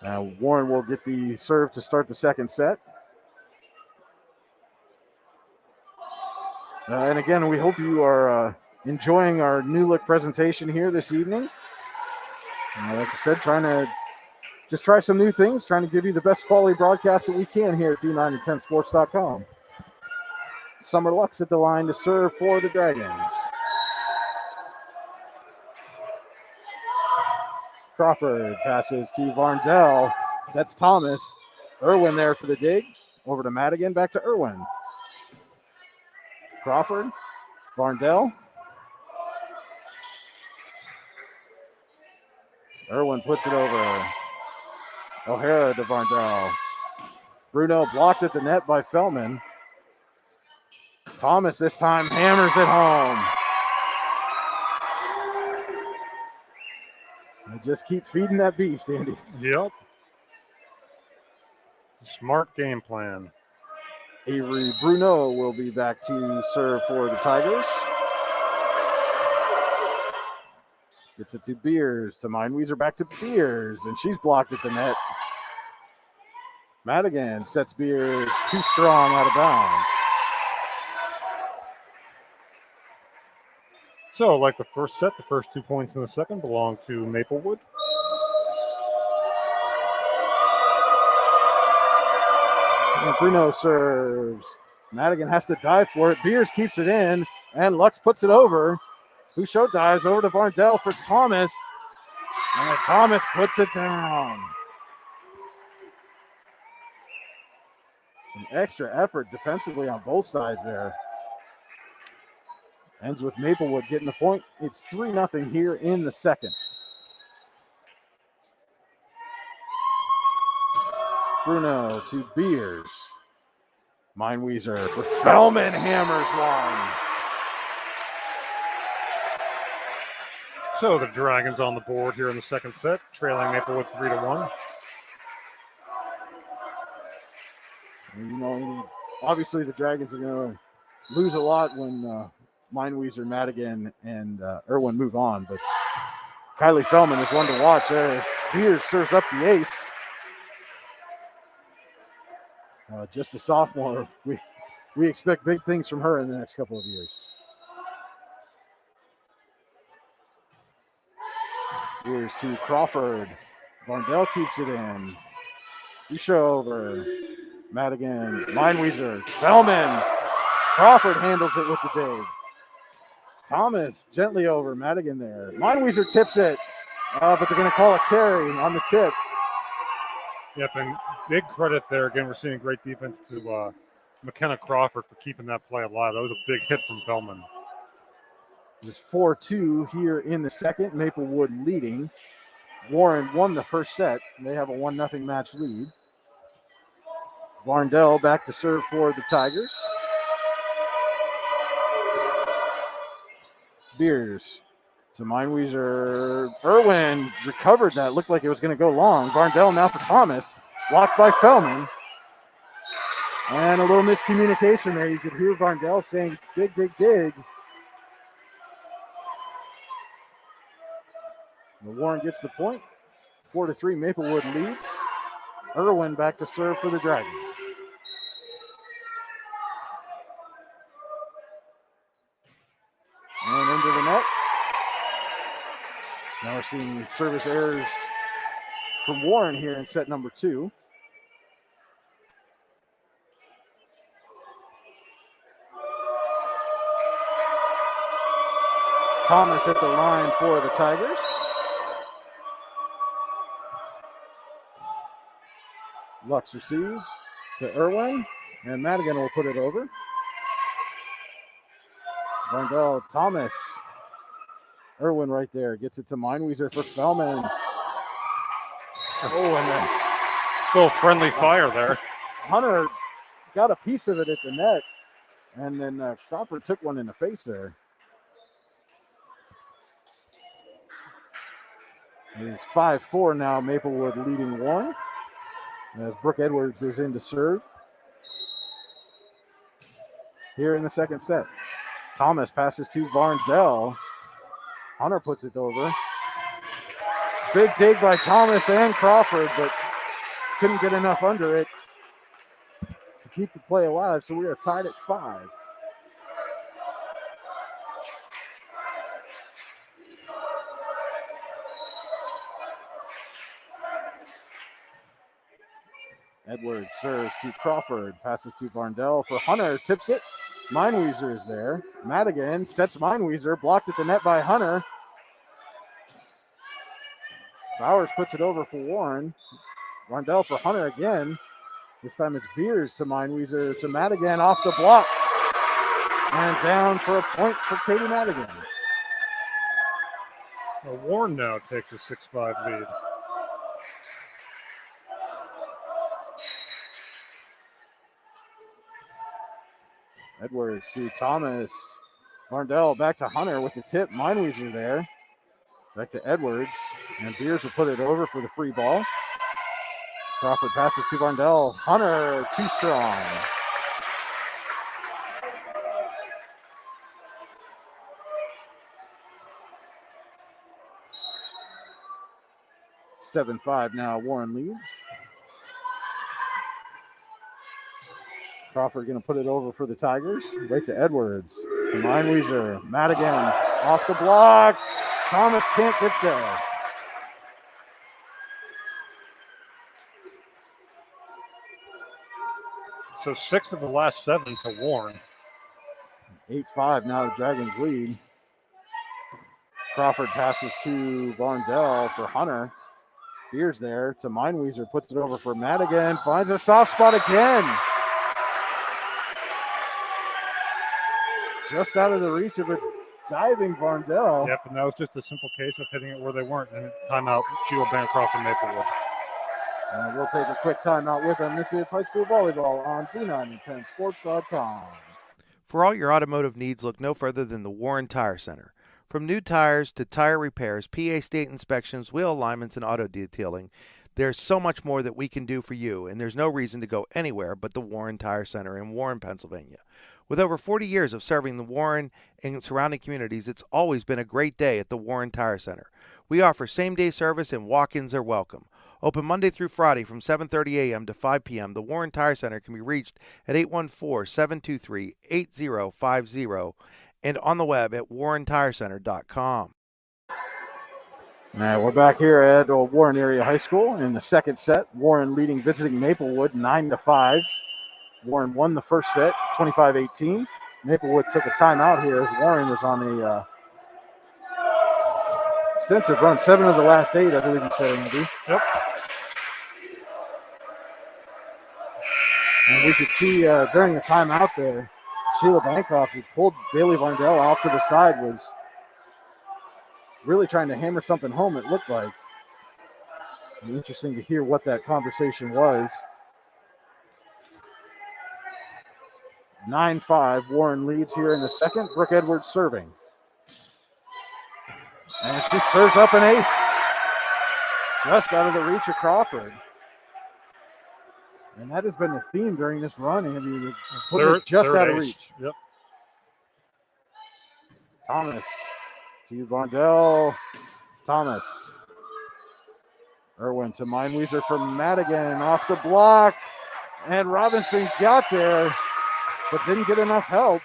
Now Warren will get the serve to start the second set. And again, we hope you are enjoying our new look presentation here this evening. Like I said, trying to just try some new things, trying to give you the best quality broadcast that we can here at D9and10sports.com. Summer Lux at the line to serve for the Dragons. Crawford passes to Varndell, sets Thomas. Irwin there for the dig. Over to Madigan, back to Irwin. Crawford, Varndell. Irwin puts it over. O'Hara to Varndell. Bruno blocked at the net by Fellman. Thomas this time hammers it home. And just keep feeding that beast, Andy. Yep. Smart game plan. Avery Bruno will be back to serve for the Tigers. Gets it to Beers, to Meinweiser, back to Beers, and she's blocked at the net. Madigan sets Beers too strong out of bounds. So, like the first set, the first 2 points in the second belong to Maplewood. Bruno serves. Madigan has to dive for it. Beers keeps it in, and Lux puts it over. Bouchot dives over to Varndell for Thomas, and Thomas puts it down. Some extra effort defensively on both sides there. Ends with Maplewood getting the point. It's 3-0 here in the second. Bruno to Beers. Meinweiser for Fellman, hammers one. So the Dragons on the board here in the second set, trailing Maplewood 3-1. You know, obviously the Dragons are going to lose a lot when Meinweiser, Madigan, and Irwin move on. But Kylie Fellman is one to watch there as Beers serves up the ace. Just a sophomore. We expect big things from her in the next couple of years. Here's to Crawford. Varndell keeps it in. Bouchot over. Madigan. Meinweiser. Fellman. Crawford handles it with the dig. Thomas gently over. Madigan there. Meinweiser tips it, but they're going to call a carry on the tip. Yep, and big credit there. Again, we're seeing great defense to McKenna Crawford for keeping that play alive. That was a big hit from Feldman. It's 4-2 here in the second. Maplewood leading. Warren won the first set. They have a 1-0 match lead. Varndell back to serve for the Tigers. Beers to Meinweiser. Irwin recovered that. Looked like it was going to go long. Varndell now for Thomas. Blocked by Feldman. And a little miscommunication there. You could hear Varndell saying, dig, dig, dig. Warren gets the point. 4-3, Maplewood leads. Irwin back to serve for the Dragons. And into the net. Now we're seeing service errors from Warren here in set number 2. Thomas at the line for the Tigers. Lux receives to Irwin, and Madigan will put it over. Varndell, Thomas. Irwin right there gets it to Meinweiser for Feldman. Oh, and then Little friendly fire there. Hunter got a piece of it at the net, and then Crawford took one in the face there. It is 5-4 now, Maplewood leading Warren. As Brooke Edwards is in to serve. Here in the second set. Thomas passes to Varndell. Hunter puts it over. Big dig by Thomas and Crawford, but couldn't get enough under it to keep the play alive, so we are tied at 5. Edwards serves to Crawford, passes to Varndell for Hunter, tips it. Meinweiser is there. Madigan sets Meinweiser, blocked at the net by Hunter. Bowers puts it over for Warren. Varndell for Hunter again. This time it's Beers to Meinweiser to Madigan off the block. And down for a point for Katie Madigan. Well, Warren now takes a 6-5 lead. Edwards to Thomas. Varndell back to Hunter with the tip. Meinweiser there. Back to Edwards. And Beers will put it over for the free ball. Crawford passes to Varndell. Hunter too strong. Seven 5 now. Warren leads. Crawford going to put it over for the Tigers. Right to Edwards. To Meinweiser. Madigan off the block. Thomas can't get there. So 6 of the last 7 to Warren. 8-5 now the Dragons lead. Crawford passes to Varndell for Hunter. Beers there to Meinweiser. Puts it over for Madigan. Finds a soft spot again. Just out of the reach of a diving Varndell. Yep, and that was just a simple case of hitting it where they weren't. And timeout, Sheila Bancroft and Maplewood. And we'll take a quick timeout with them. This is high school volleyball on D910sports.com. For all your automotive needs, look no further than the Warren Tire Center. From new tires to tire repairs, PA state inspections, wheel alignments, and auto detailing, there's so much more that we can do for you, and there's no reason to go anywhere but the Warren Tire Center in Warren, Pennsylvania. With over 40 years of serving the Warren and surrounding communities, it's always been a great day at the Warren Tire Center. We offer same-day service and walk-ins are welcome. Open Monday through Friday from 7:30 a.m. to 5 p.m., the Warren Tire Center can be reached at 814-723-8050 and on the web at warrentirecenter.com. All right, we're back here at Warren Area High School in the second set. Warren leading visiting Maplewood 9-5. Warren won the first set, 25-18. Maplewood took a timeout here as Warren was on a extensive run. 7 of the last 8, I believe you said, Andy. Yep. And we could see during the timeout there, Sheila Bancroft, who pulled Bailey Varndell out to the side, was really trying to hammer something home, it looked like. It'd be interesting to hear what that conversation was. 9-5, Warren leads here in the second. Brooke Edwards serving. And she serves up an ace. Just out of the reach of Crawford. And that has been the theme during this run, Andy. Put it just out of reach. Yep. Thomas to Varndell. Thomas. Irwin to Meinweiser for Madigan. Off the block. And Robinson got there, but didn't get enough help.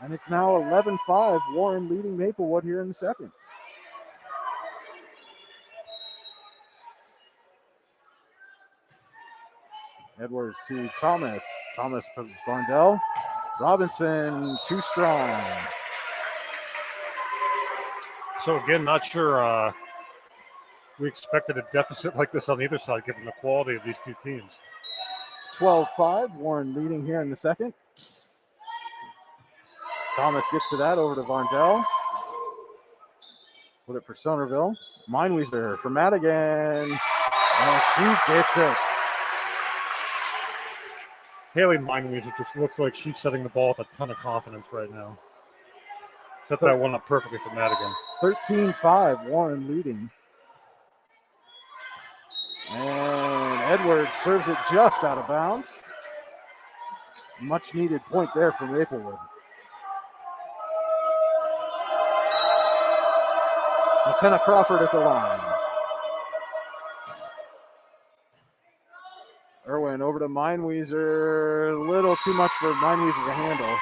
And it's now 11-5. Warren leading Maplewood here in the second. Edwards to Thomas. Thomas to Varndell. Robinson too strong. So again, not sure we expected a deficit like this on either side, given the quality of these two teams. 12-5. Warren leading here in the second. Thomas gets to that, over to Varndell. Put it for Somerville. Meinweiser for Madigan. And she gets it. Hayley Meinweiser just looks like she's setting the ball with a ton of confidence right now. Set that one up perfectly for Madigan. 13-5, Warren leading. And Edwards serves it just out of bounds. Much needed point there for Maplewood. McKenna Crawford at the line. Irwin over to Meinweiser. A little too much for Meinweiser to handle.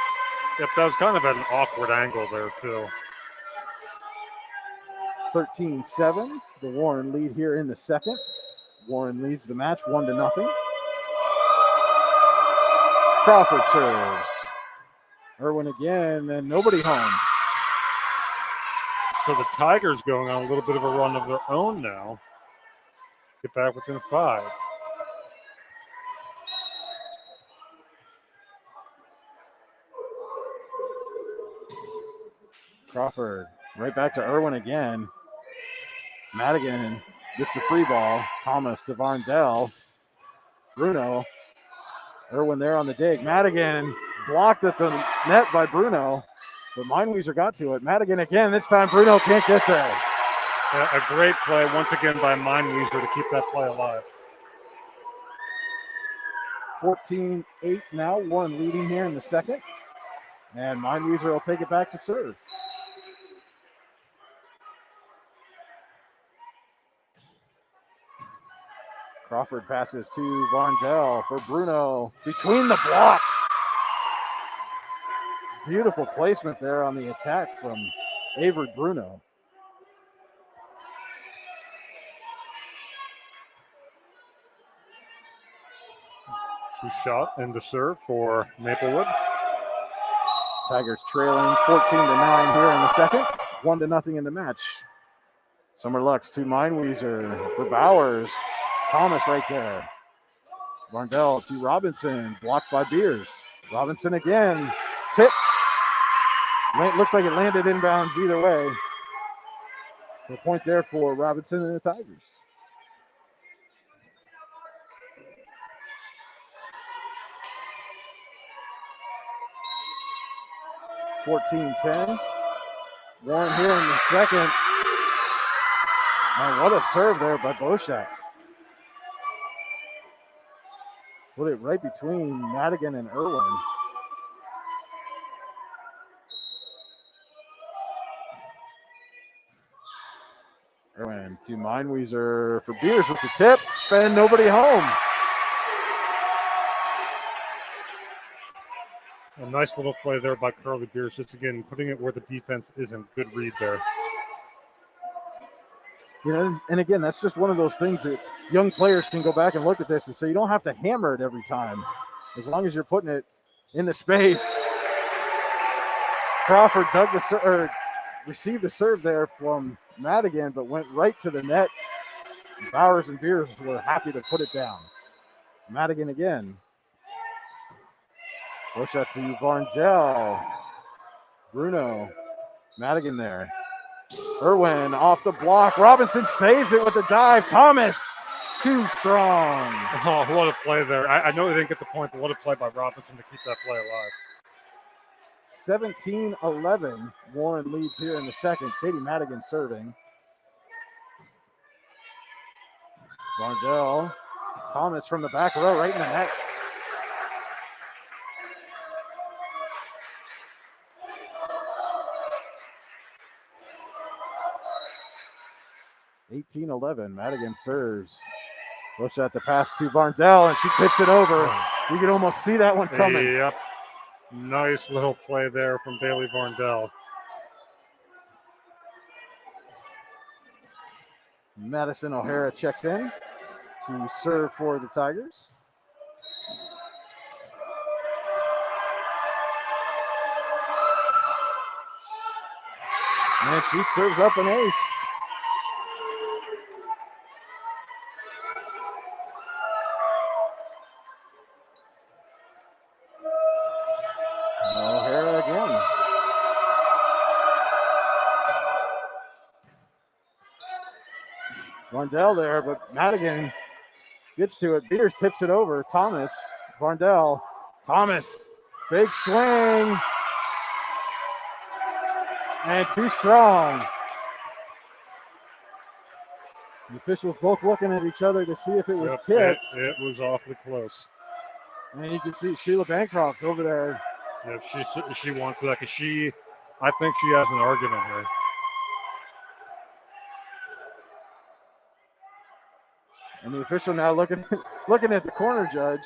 Yep, that was kind of an awkward angle there, too. 13-7. The Warren lead here in the second. Warren leads the match 1-0. Crawford serves. Irwin again, and nobody home. So the Tigers going on a little bit of a run of their own now. Get back within 5. Crawford right back to Irwin again. Madigan gets the free ball. Thomas to Varndell. Bruno. Irwin there on the dig. Madigan blocked at the net by Bruno, but Meinweiser got to it. Madigan again. This time Bruno can't get there. A great play once again by Meinweiser to keep that play alive. 14-8 now. Warren leading here in the second. And Meinweiser will take it back to serve. Crawford passes to Varndell for Bruno. Between the block. Beautiful placement there on the attack from Avard Bruno. Who shot and the serve for Maplewood. Tigers trailing 14-9 here in the second. 1-0 in the match. Summer Lux to Meinweiser for Bowers. Thomas right there. Varndell to Robinson. Blocked by Beers. Robinson again. Tipped. Looks like it landed inbounds either way. So a point there for Robinson and the Tigers. (14-10). Warren here in the second. And what a serve there by Boschak. Put it right between Madigan and Irwin. Irwin to Meinweiser for Beers with the tip, and nobody home. A nice little play there by Carly Beers, just again putting it where the defense isn't. Good read there. You know, and again, that's just one of those things that young players can go back and look at this and say you don't have to hammer it every time. As long as you're putting it in the space Crawford received the serve there from Madigan, but went right to the net. Bowers and Beers were happy to put it down. Madigan again. Push up to Varndell. Bruno. Madigan there. Irwin off the block. Robinson saves it with a dive. Thomas, too strong. Oh, what a play there. I know they didn't get the point, but what a play by Robinson to keep that play alive. 17-11. Warren leads here in the second. Katie Madigan serving. Varndell. Thomas from the back row right in the net. Madigan serves. Push out the pass to Varndell, and she tips it over. You can almost see that one coming. Yep. Nice little play there from Bailey Varndell. Madison O'Hara checks in to serve for the Tigers. And she serves up an ace. O'Hara again. Varndell there, but Madigan gets to it. Peters tips it over. Thomas, Varndell, Thomas, big swing. And too strong. The officials both looking at each other to see if it was tipped. It was awfully close. And you can see Sheila Bancroft over there. Yeah, she wants that because I think she has an argument here. And the official now looking at the corner judge,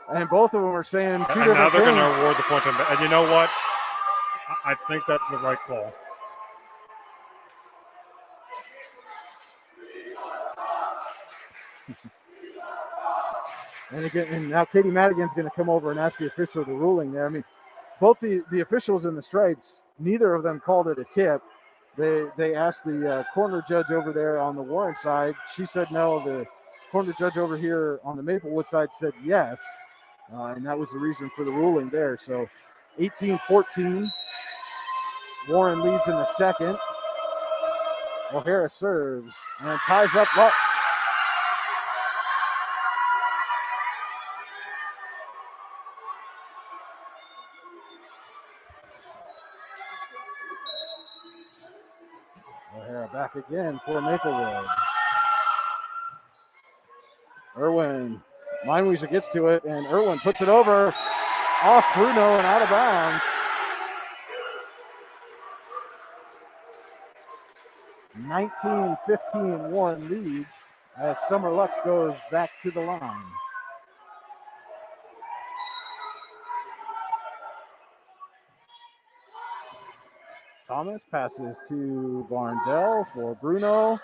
and both of them are saying two different things. Now they're going to award the point to them. And you know what? I think that's the right call. And again, and now Katie Madigan's going to come over and ask the official the ruling there. I mean, both the officials in the stripes, neither of them called it a tip. They asked the corner judge over there on the Warren side. She said no. The corner judge over here on the Maplewood side said yes. And that was the reason for the ruling there. So 18-14. Warren leads in the second. O'Hara serves and ties up Lux. O'Hara back again for Maplewood. Irwin, Meinweiser gets to it, and Irwin puts it over off Bruno and out of bounds. 19-15 Warren leads as Summer Lux goes back to the line. Thomas passes to Varndell for Bruno.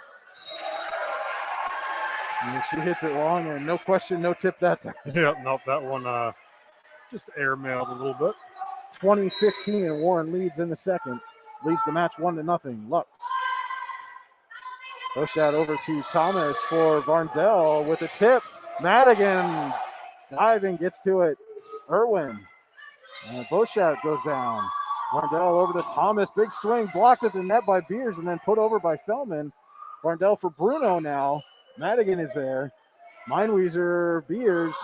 And she hits it long, and no question, no tip that time. Yep, nope, that one just airmailed a little bit. 20-15, and Warren leads in the second. Leads the match 1-0. Lux. Push that over to Thomas for Varndell with a tip. Madigan diving, gets to it. Irwin. And Bochat goes down. Varndell over to Thomas. Big swing, blocked at the net by Beers and then put over by Fellman. Varndell for Bruno now. Madigan is there. Meinweiser, Beers.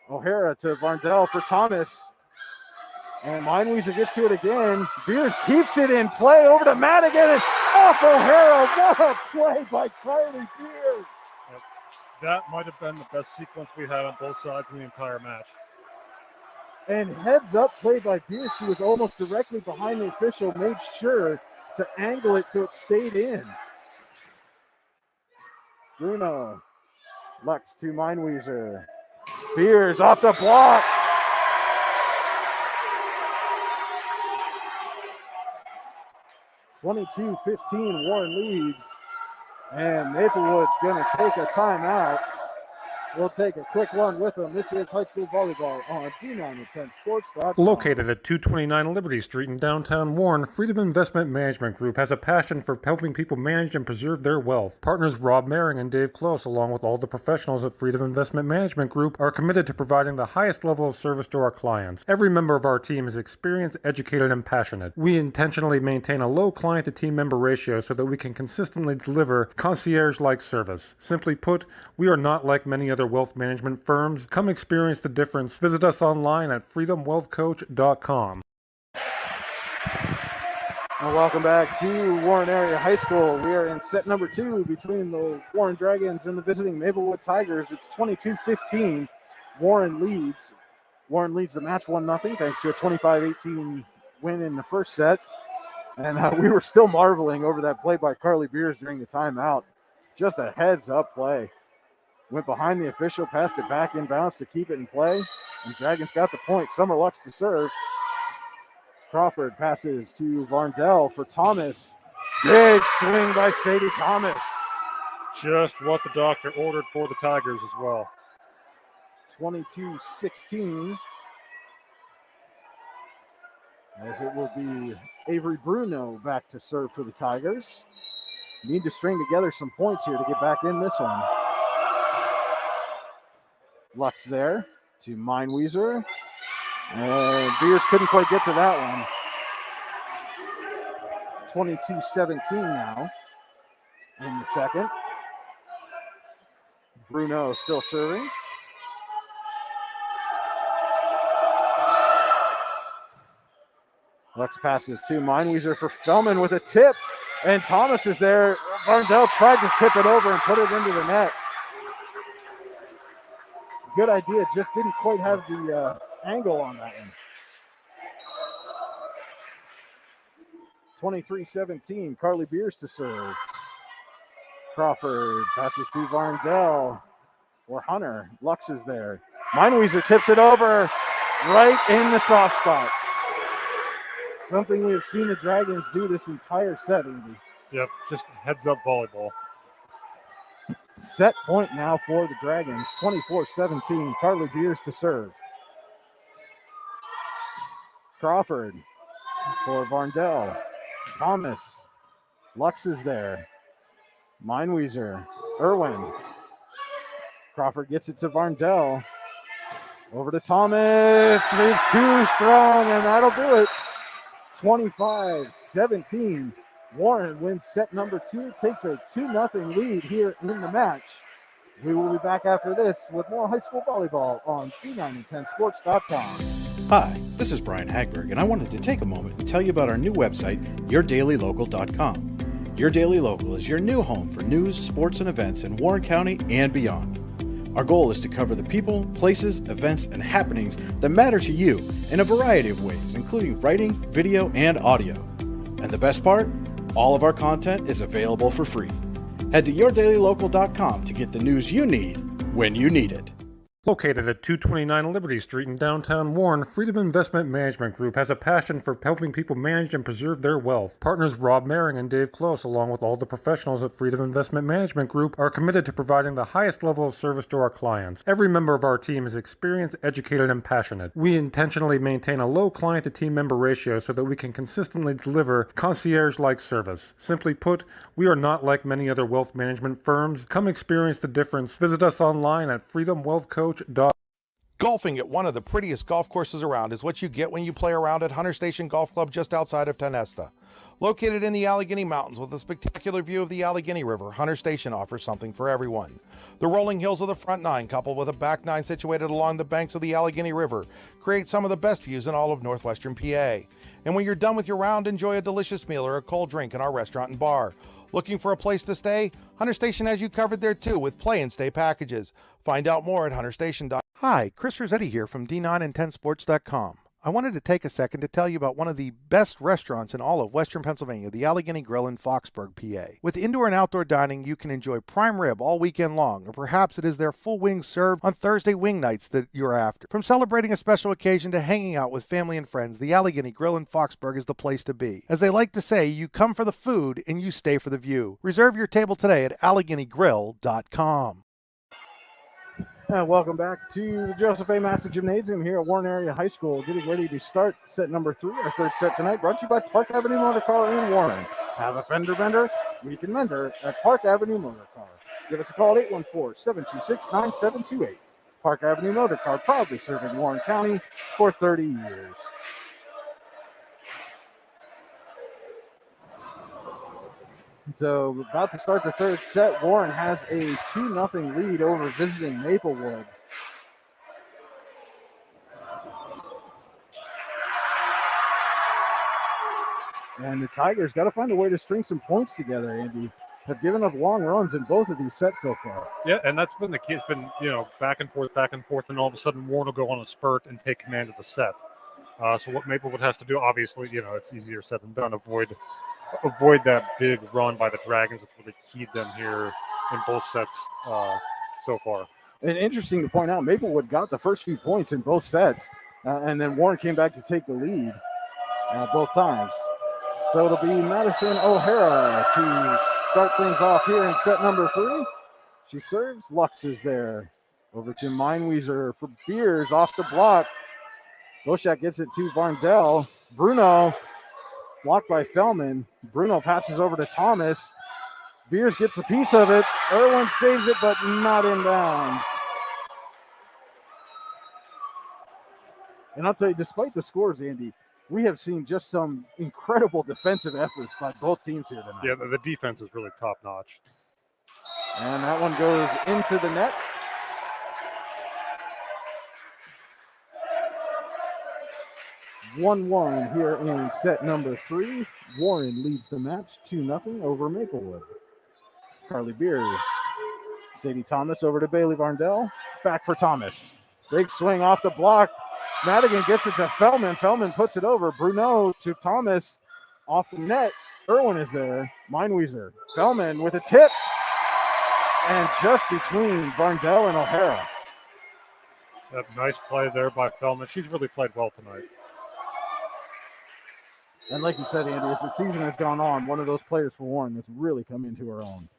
O'Hara to Varndell for Thomas. And Meinweiser gets to it again. Beers keeps it in play over to Madigan and off O'Hara. What a play by Kylie Beers. That might have been the best sequence we had on both sides in the entire match. And heads up play by Beers. She was almost directly behind the official, made sure to angle it so it stayed in. Bruno. Lux to Meinweiser. Beers off the block. (22-15) Warren leads. And Maplewood's going to take a timeout. We'll take a quick one with them. This is high school volleyball on D910sports.com. Located at 229 Liberty Street in downtown Warren, Freedom Investment Management Group has a passion for helping people manage and preserve their wealth. Partners Rob Maring and Dave Close, along with all the professionals at Freedom Investment Management Group, are committed to providing the highest level of service to our clients. Every member of our team is experienced, educated, and passionate. We intentionally maintain a low client-to-team member ratio so that we can consistently deliver concierge-like service. Simply put, we are not like many other wealth management firms. Come experience the difference. Visit us online at freedomwealthcoach.com. Well, welcome back to Warren Area High School. We are in set number 2 between the Warren Dragons and the visiting Maplewood Tigers. It's 22-15. Warren leads. Warren leads the match 1-0 thanks to a 25-18 win in the first set. And we were still marveling over that play by Carly Beers during the timeout. Just a heads-up play. Went behind the official, passed it back inbounds to keep it in play. And Dragons got the point. Summer Lux to serve. Crawford passes to Varndell for Thomas. Big swing by Sadie Thomas. Just what the doctor ordered for the Tigers as well. 22-16. As it will be Avery Bruno back to serve for the Tigers. Need to string together some points here to get back in this one. Lux there to Meinweiser. And Beers couldn't quite get to that one. 22-17 now in the second. Bruno still serving. Lux passes to Meinweiser for Fellman with a tip. And Thomas is there. Varndell tried to tip it over and put it into the net. Good idea, just didn't quite have the angle on that one. 23-17, Carly Beers to serve. Crawford passes to Varndell or Hunter. Lux is there. Meinweiser tips it over right in the soft spot. Something we have seen the Dragons do this entire set, Andy. Yep, just heads-up volleyball. Set point now for the Dragons, 24-17. Carly Beers to serve. Crawford for Varndell. Thomas. Lux is there. Meinweiser. Irwin. Crawford gets it to Varndell. Over to Thomas. It is too strong, and that'll do it. 25-17. Warren wins set number 2, takes a 2-0 lead here in the match. We will be back after this with more high school volleyball on D910sports.com. Hi, this is Brian Hagberg, and I wanted to take a moment and tell you about our new website, yourdailylocal.com. Your Daily Local is your new home for news, sports, and events in Warren County and beyond. Our goal is to cover the people, places, events, and happenings that matter to you in a variety of ways, including writing, video, and audio. And the best part? All of our content is available for free. Head to yourdailylocal.com to get the news you need when you need it. Located at 229 Liberty Street in downtown Warren, Freedom Investment Management Group has a passion for helping people manage and preserve their wealth. Partners Rob Maring and Dave Close, along with all the professionals at Freedom Investment Management Group, are committed to providing the highest level of service to our clients. Every member of our team is experienced, educated, and passionate. We intentionally maintain a low client-to-team member ratio so that we can consistently deliver concierge-like service. Simply put, we are not like many other wealth management firms. Come experience the difference. Visit us online at freedomwealthcoach.com. Golfing at one of the prettiest golf courses around is what you get when you play around at Hunter Station Golf Club just outside of Tonesta. Located in the Allegheny Mountains with a spectacular view of the Allegheny River, Hunter Station offers something for everyone. The rolling hills of the front nine, coupled with a back nine situated along the banks of the Allegheny River, create some of the best views in all of northwestern PA. And when you're done with your round, enjoy a delicious meal or a cold drink in our restaurant and bar. Looking for a place to stay? Hunter Station has you covered there too with play and stay packages. Find out more at hunterstation.com. Hi, Chris Rossetti here from D910sports.com. I wanted to take a second to tell you about one of the best restaurants in all of Western Pennsylvania, the Allegheny Grill in Foxburg, PA. With indoor and outdoor dining, you can enjoy prime rib all weekend long, or perhaps it is their full wings served on Thursday wing nights that you're after. From celebrating a special occasion to hanging out with family and friends, the Allegheny Grill in Foxburg is the place to be. As they like to say, you come for the food and you stay for the view. Reserve your table today at AlleghenyGrill.com. And welcome back to the Joseph A. Massa Gymnasium here at Warren Area High School. Getting ready to start set number 3, our third set tonight, brought to you by Park Avenue Motor Car in Warren. Have a fender bender? We can mend her at Park Avenue Motor Car. Give us a call at 814-726-9728. Park Avenue Motor Car, proudly serving Warren County for 30 years. So about to start the third set. Warren has a 2-0 lead over visiting Maplewood. And the Tigers got to find a way to string some points together, Andy. Have given up long runs in both of these sets so far. Yeah, and that's been the key. It's been, back and forth, and all of a sudden Warren will go on a spurt and take command of the set. So what Maplewood has to do, obviously, it's easier said than done. Avoid that big run by the Dragons. That's really keyed them here in both sets so far. And interesting to point out, Maplewood got the first few points in both sets, and then Warren came back to take the lead both times. So it'll be Madison O'Hara to start things off here in set number 3. She serves. Lux is there. Over to Meinweiser for Beers off the block. Boschak gets it to Varndell. Bruno blocked by Fellman. Bruno passes over to Thomas. Beers gets a piece of it. Irwin saves it, but not in bounds. And I'll tell you, despite the scores, Andy, we have seen just some incredible defensive efforts by both teams here tonight. Yeah, the defense is really top-notch. And that one goes into the net. (1-1) here in set number 3. Warren leads the match 2-0 over Maplewood. Carly Beers. Sadie Thomas over to Bailey Varndell. Back for Thomas. Big swing off the block. Madigan gets it to Fellman. Fellman puts it over. Bruno to Thomas off the net. Irwin is there. Meinweiser. Fellman with a tip. And just between Varndell and O'Hara. That nice play there by Fellman. She's really played well tonight. And like you said, Andy, as the season has gone on, one of those players for Warren that's really come into her own.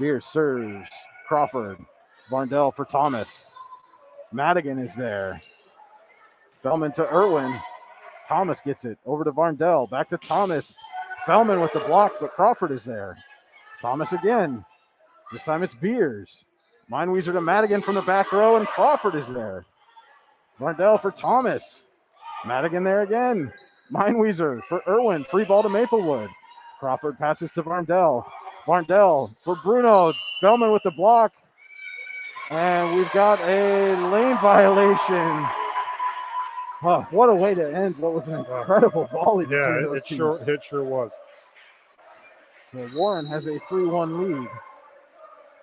Beers serves. Crawford. Varndell for Thomas. Madigan is there. Fellman to Irwin. Thomas gets it. Over to Varndell. Back to Thomas. Fellman with the block, but Crawford is there. Thomas again. This time it's Beers. Meinweiser to Madigan from the back row, and Crawford is there. Varndell for Thomas. Madigan there again. Meinweiser for Irwin. Free ball to Maplewood. Crawford passes to Varndell. Varndell for Bruno. Fellman with the block. And we've got a lane violation. Oh, what a way to end what was an incredible volley between those teams. It sure was. So Warren has a 3-1 lead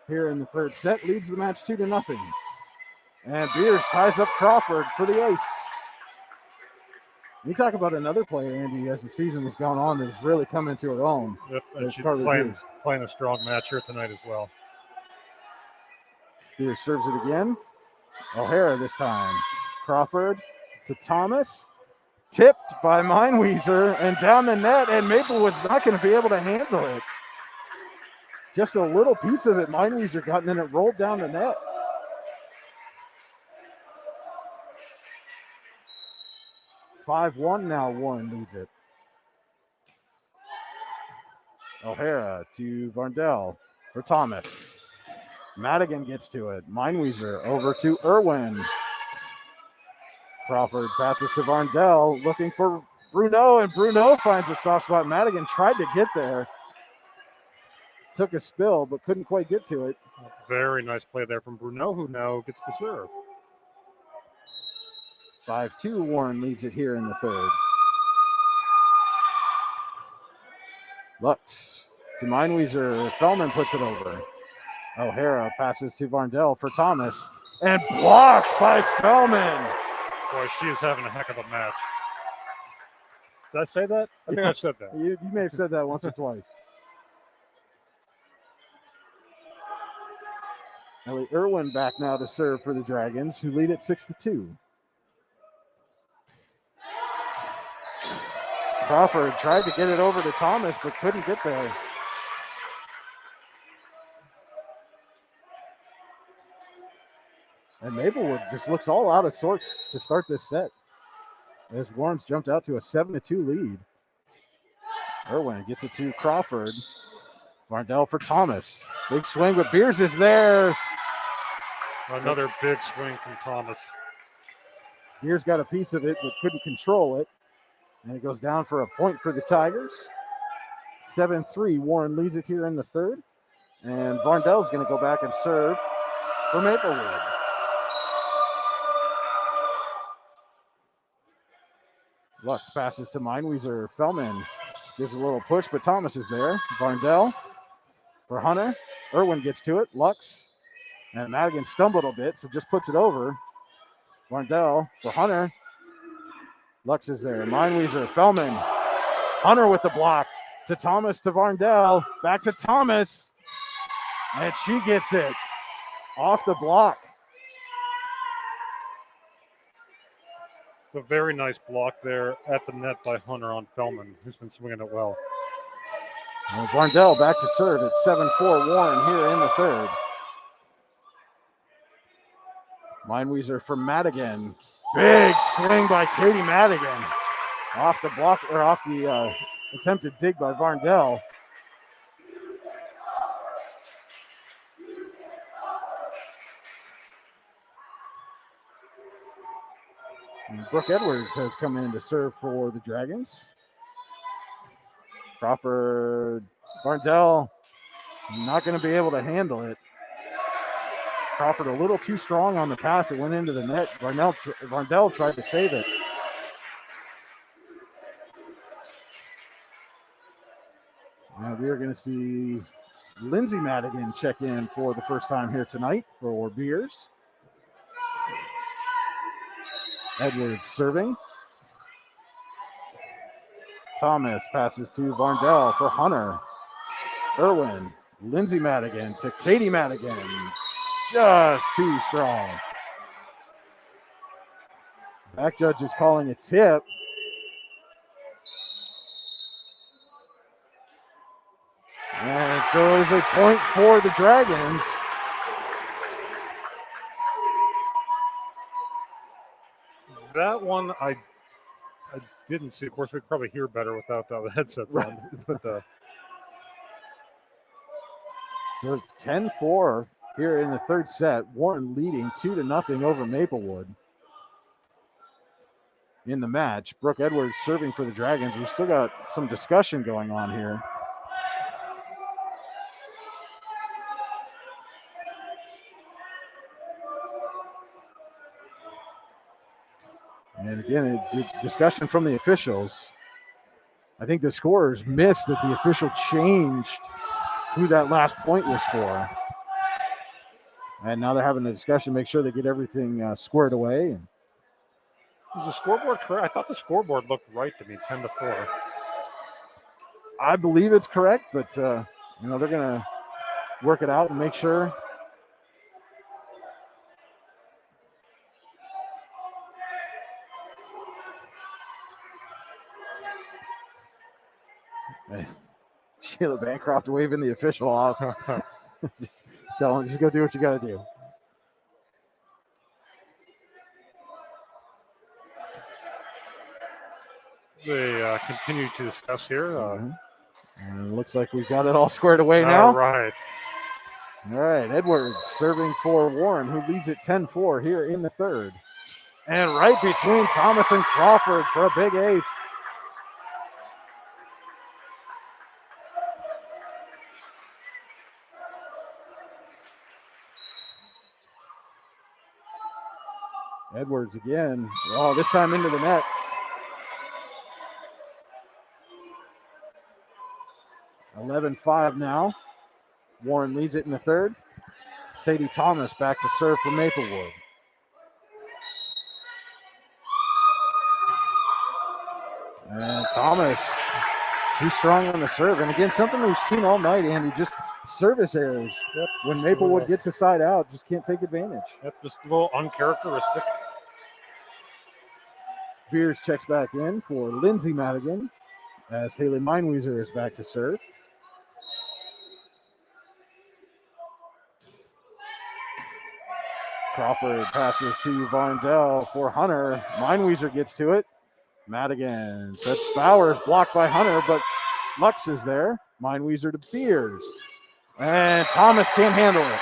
here in the third set, leads the match 2-0. And Beers ties up Crawford for the ace. You talk about another player, Andy, as the season has gone on, that's really come into her own. Yep, and she's playing a strong match here tonight as well. Beers serves it again. O'Hara this time. Crawford to Thomas. Tipped by Meinweiser and down the net, and Maplewood's not going to be able to handle it. Just a little piece of it Meinweiser got, and then it rolled down the net. (5-1) now. Warren leads it. O'Hara to Varndell for Thomas. Madigan gets to it. Meinweiser over to Irwin. Crawford passes to Varndell, looking for Bruno, and Bruno finds a soft spot. Madigan tried to get there. Took a spill, but couldn't quite get to it. Very nice play there from Bruno, who now gets the serve. 5-2, Warren leads it here in the third. Lux to Meinweiser. Fellman puts it over. O'Hara passes to Varndell for Thomas. And blocked by Fellman. Boy, she is having a heck of a match. Did I say that? I think I said that. You may have said that once or twice. Ellie Irwin back now to serve for the Dragons, who lead at 6-2. Crawford tried to get it over to Thomas, but couldn't get there. And Maplewood just looks all out of sorts to start this set, as Warren's jumped out to a 7-2 lead. Irwin gets it to Crawford. Varndell for Thomas. Big swing, but Beers is there. Another big swing from Thomas. Beers got a piece of it, but couldn't control it. And it goes down for a point for the Tigers. 7-3. Warren leads it here in the third. And Varndell's going to go back and serve for Maplewood. Lux passes to Meinweiser. Fellman gives a little push, but Thomas is there. Varndell for Hunter. Irwin gets to it. Lux. And Madigan stumbled a bit, so just puts it over. Varndell for Hunter. Lux is there. Meinweiser. Fellman. Hunter with the block. To Thomas, to Varndell. Back to Thomas. And she gets it. Off the block. A very nice block there at the net by Hunter on Fellman, who's been swinging it well. And Varndell back to serve at 7-4 Warren here in the third. Meinweiser for Madigan. Big swing by Katie Madigan. Off the block, or off the attempted dig by Varndell. And Brooke Edwards has come in to serve for the Dragons. Crawford, Varndell, not going to be able to handle it. Crawford a little too strong on the pass. It went into the net. Varndell tried to save it. Now we are going to see Lindsay Madigan check in for the first time here tonight for Beers. Edwards serving. Thomas passes to Varndell for Hunter. Irwin, Lindsay Madigan to Katie Madigan. Just too strong. Back judge is calling a tip. And so it is a point for the Dragons. That one I didn't see. Of course, we could probably hear better without the headsets on. But so it's 10-4 here in the third set. Warren leading 2-0 over Maplewood in the match. Brooke Edwards serving for the Dragons. We've still got some discussion going on here. And again, discussion from the officials. I think the scorers missed that the official changed who that last point was for. And now they're having a discussion, make sure they get everything squared away. Is the scoreboard correct? I thought the scoreboard looked right to me, 10-4. I believe it's correct, but they're going to work it out and make sure. Sheila Bancroft waving the official off. Just tell him, just go do what you got to do. They continue to discuss here. And it looks like we've got it all squared away now. All right. All right, Edwards serving for Warren, who leads at 10-4 here in the third. And right between Thomas and Crawford for a big ace. Edwards again. Oh, this time into the net. (11-5) now. Warren leads it in the third. Sadie Thomas back to serve for Maplewood. And Thomas too strong on the serve. And again, something we've seen all night, Andy, just service errors. Yep. When Maplewood gets a side out, just can't take advantage. Yep, just a little uncharacteristic. Beers checks back in for Lindsay Madigan as Hayley Meinweiser is back to serve. Crawford passes to Varndell for Hunter. Meinweiser gets to it. Madigan sets Bowers, blocked by Hunter, but Lux is there. Meinweiser to Beers. And Thomas can't handle it.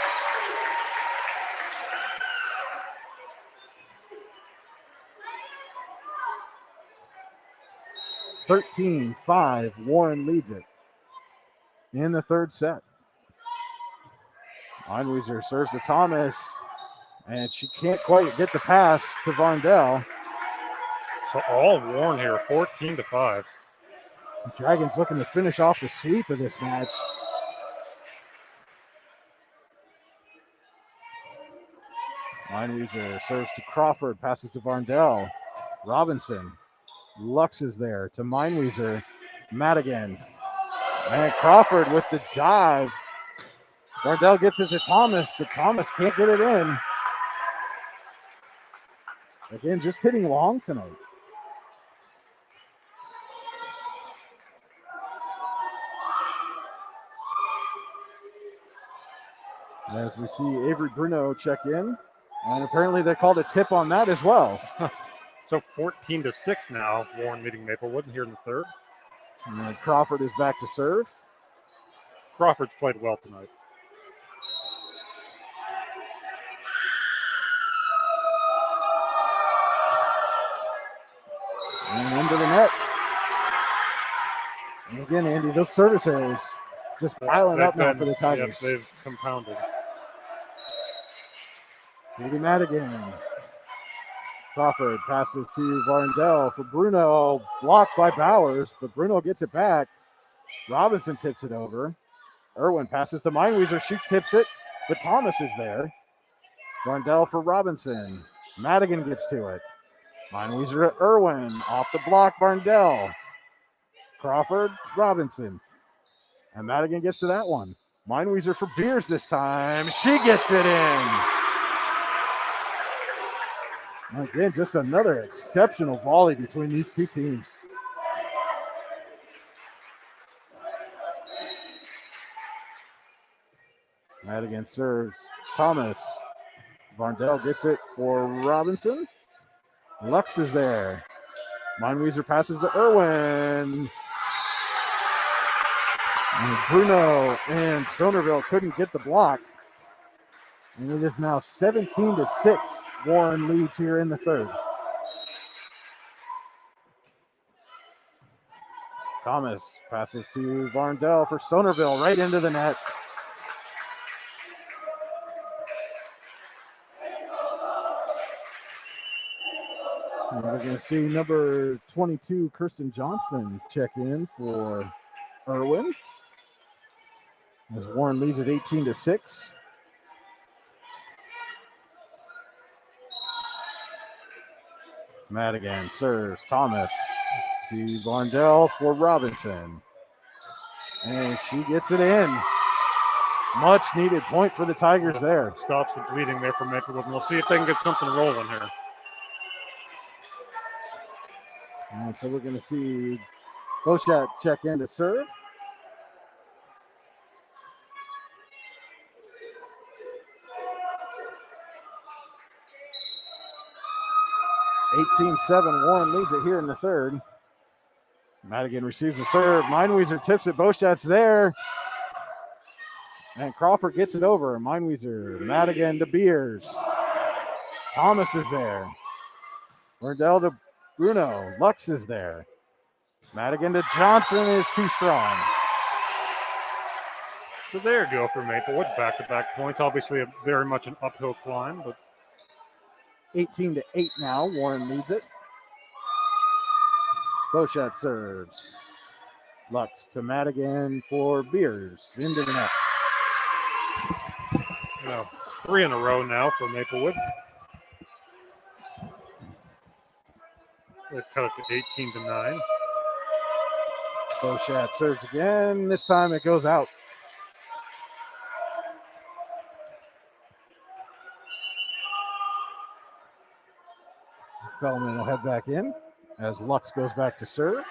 (13-5). Warren leads it in the third set. Meinweiser serves to Thomas, and she can't quite get the pass to Varndell. So all Warren here, 14-5. The Dragons looking to finish off the sweep of this match. Meinweiser serves to Crawford, passes to Varndell. Robinson. Lux is there to Meinweiser. Madigan. And Crawford with the dive. Varndell gets it to Thomas, but Thomas can't get it in. Again, just hitting long tonight. As we see Avery Bruno check in, and apparently they called a tip on that as well. So 14-6 now, Warren leading Maplewood here in the third. And then Crawford is back to serve. Crawford's played well tonight. And into the net. And again, Andy, those service errors just piling up now for the Tigers. Yep, they've compounded. Katie Madigan. Crawford passes to Varndell for Bruno. Blocked by Bowers, but Bruno gets it back. Robinson tips it over. Irwin passes to Meinweiser. She tips it, but Thomas is there. Varndell for Robinson. Madigan gets to it. Meinweiser to Irwin. Off the block, Varndell. Crawford, Robinson. And Madigan gets to that one. Meinweiser for Beers this time. She gets it in. Again, just another exceptional volley between these two teams. Madigan serves Thomas. Varndell gets it for Robinson. Lux is there. Meinweiser passes to Irwin. And Bruno and Sonerville couldn't get the block. And it is now 17-6. Warren leads here in the third. Thomas passes to Varndell for Sonerville, right into the net. And we're going to see number 22, Kirsten Johnson, check in for Irwin. As Warren leads at 18-6. Madigan serves Thomas to Varndell for Robinson. And she gets it in. Much needed point for the Tigers there. Stops the bleeding there for Maplewood, and we'll see if they can get something rolling here. And so we're going to see Bochat check in to serve. Warren leads it here in the third. Madigan receives the serve. Meinweiser tips it. Bochat's there. And Crawford gets it over. Meinweiser, Madigan to Beers. Thomas is there. Varndell to Bruno. Lux is there. Madigan to Johnson is too strong. So there you go for Maplewood. Back-to-back points. Obviously very much an uphill climb, but 18-8 now. Warren leads it. Bochat serves. Lux to Madigan for Beers. Into the net. 3 in a row now for Maplewood. They've cut it to 18-9. Bochat serves again. This time it goes out. Fellman will head back in as Lux goes back to serve.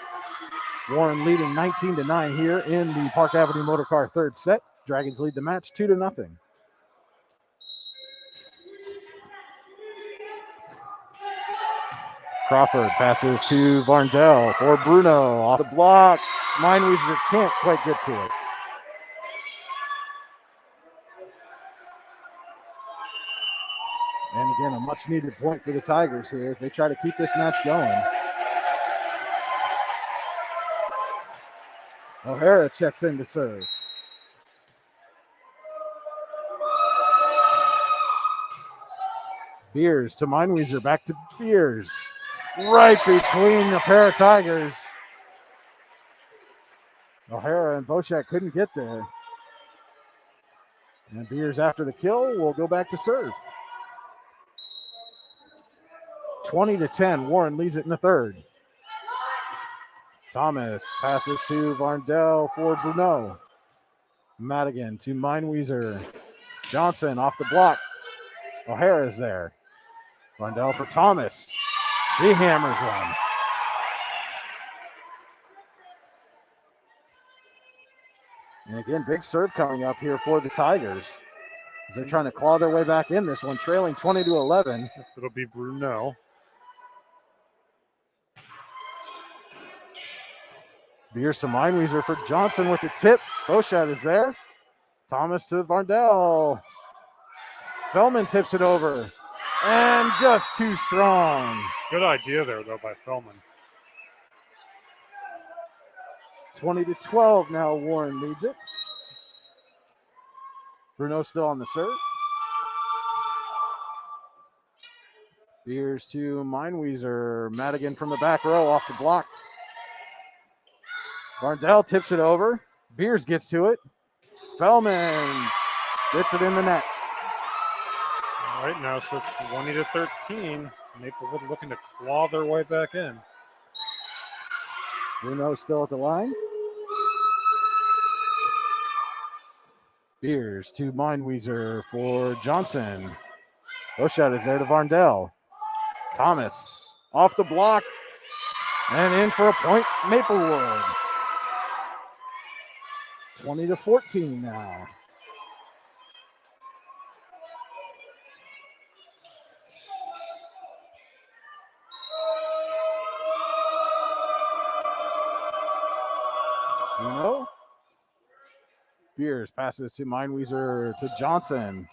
Warren leading 19-9 here in the Park Avenue Motor Car third set. Dragons lead the match 2-0. Crawford passes to Varndell for Bruno. Off the block. Meinweiser can't quite get to it. And again, a much-needed point for the Tigers here as they try to keep this match going. O'Hara checks in to serve. Beers to Meinweiser, back to Beers. Right between the pair of Tigers. O'Hara and Boschak couldn't get there. And Beers, after the kill, will go back to serve. 20-10, Warren leads it in the third. Thomas passes to Varndell for Bruno. Madigan to Meinweiser. Johnson off the block. O'Hara is there. Varndell for Thomas. She hammers one. And again, big serve coming up here for the Tigers as they're trying to claw their way back in this one, trailing 20-11. It'll be Bruno. Beers to Meinweiser for Johnson with the tip. Boschat is there. Thomas to Varndell. Fellman tips it over. And just too strong. Good idea there, though, by Fellman. 20-12 now, Warren leads it. Bruno still on the serve. Beers to Meinweiser. Madigan from the back row off the block. Varndell tips it over. Beers gets to it. Fellman gets it in the net. All right, now so 20-13. Maplewood looking to claw their way back in. Bruno still at the line. Beers to Meinweiser for Johnson. Boschat is there to Varndell. Thomas off the block and in for a point, Maplewood. 20-14 now. Bruno. Beers passes to Meinweiser to Johnson.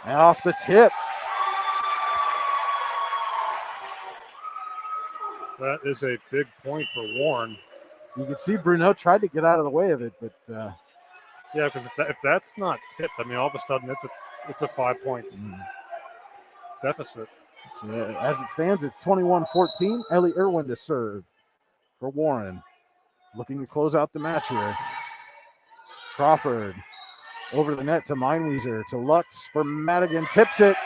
And off the tip. That is a big point for Warren. You can see Bruno tried to get out of the way of it, but yeah, because if that's not tipped, I mean, all of a sudden it's a 5-point deficit. As it stands, it's 21-14. Ellie Irwin to serve for Warren. Looking to close out the match here. Crawford over the net to Meinweiser to Lux for Madigan. Tips it.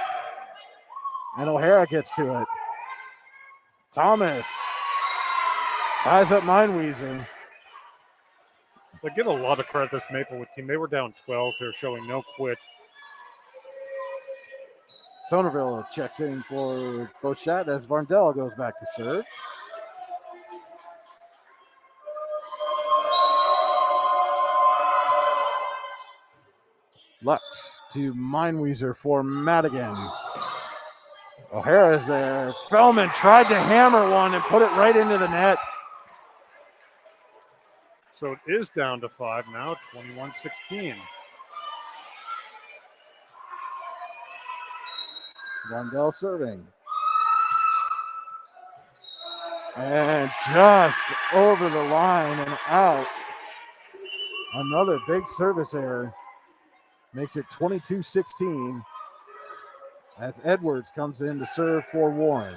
And O'Hara gets to it. Thomas ties up Meinweiser. They give a lot of credit to this Maplewood team. They were down 12. They're showing no quit. Somerville checks in for Boschat as Varndell goes back to serve. Lux to Meinweiser for Madigan. O'Hara is there. Fellman tried to hammer one and put it right into the net. So it is down to 5 now, 21-16. Varndell serving. And just over the line and out. Another big service error. Makes it 22-16 as Edwards comes in to serve for Warren.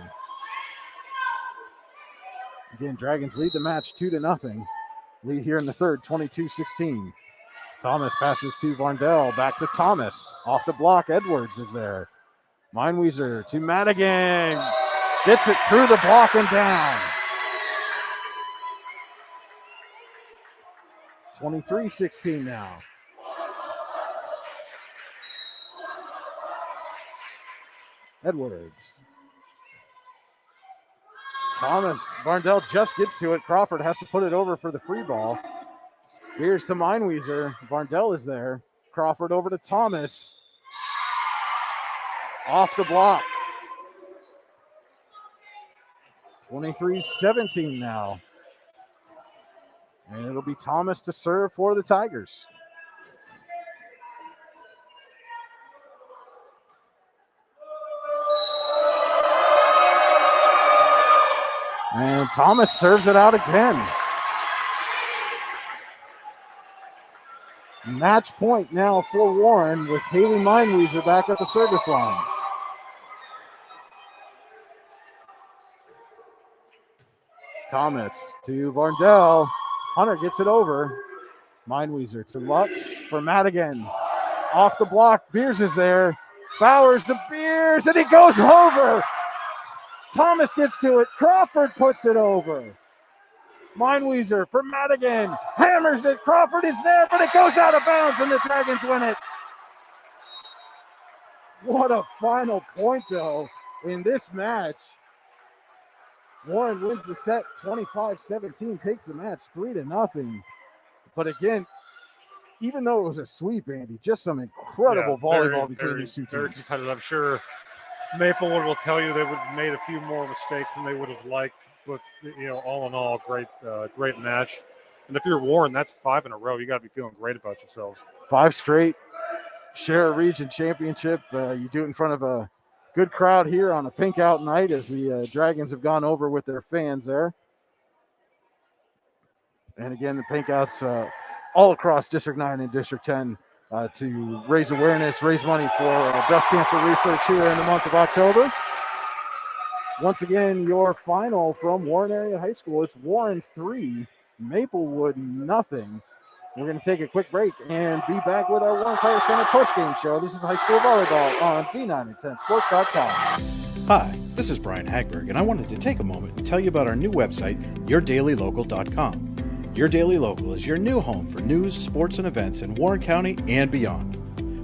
Again, Dragons lead the match 2-0. Lead here in the third, 22-16. Thomas passes to Varndell, back to Thomas. Off the block, Edwards is there. Meinweiser to Madigan. Gets it through the block and down. 23-16 now. Edwards. Thomas, Varndell just gets to it. Crawford has to put it over for the free ball. Here's to Meinweiser. Varndell is there. Crawford over to Thomas. Off the block. 23-17 now. And it'll be Thomas to serve for the Tigers. And Thomas serves it out again. Match point now for Warren with Hayley Meinweiser back at the service line. Thomas to Varndell. Hunter gets it over. Meinweiser to Lux for Madigan. Off the block, Beers is there. Bowers to Beers, and he goes over. Thomas gets to it. Crawford puts it over. Meinweiser for Madigan. Hammers it. Crawford is there, but it goes out of bounds, and the Dragons win it. What a final point, though, in this match. Warren wins the set 25-17, takes the match 3-0. But again, even though it was a sweep, Andy, just some incredible volleyball between these two teams. Very competitive. I'm sure Maplewood will tell you they would have made a few more mistakes than they would have liked. But, all in all, great match. And if you're Warren, that's 5 in a row. You got to be feeling great about yourselves. 5 straight. Share a region championship. You do it in front of a good crowd here on a pink out night as the Dragons have gone over with their fans there. And again, the pink outs all across District 9 and District 10 to raise awareness, raise money for breast cancer research here in the month of October. Once again, your final from Warren Area High School. It's Warren 3, Maplewood nothing. We're going to take a quick break and be back with our Warren Tire Center postgame show. This is high school volleyball on D910sports.com. Hi, this is Brian Hagberg, and I wanted to take a moment and tell you about our new website, yourdailylocal.com. Your Daily Local is your new home for news, sports, and events in Warren County and beyond.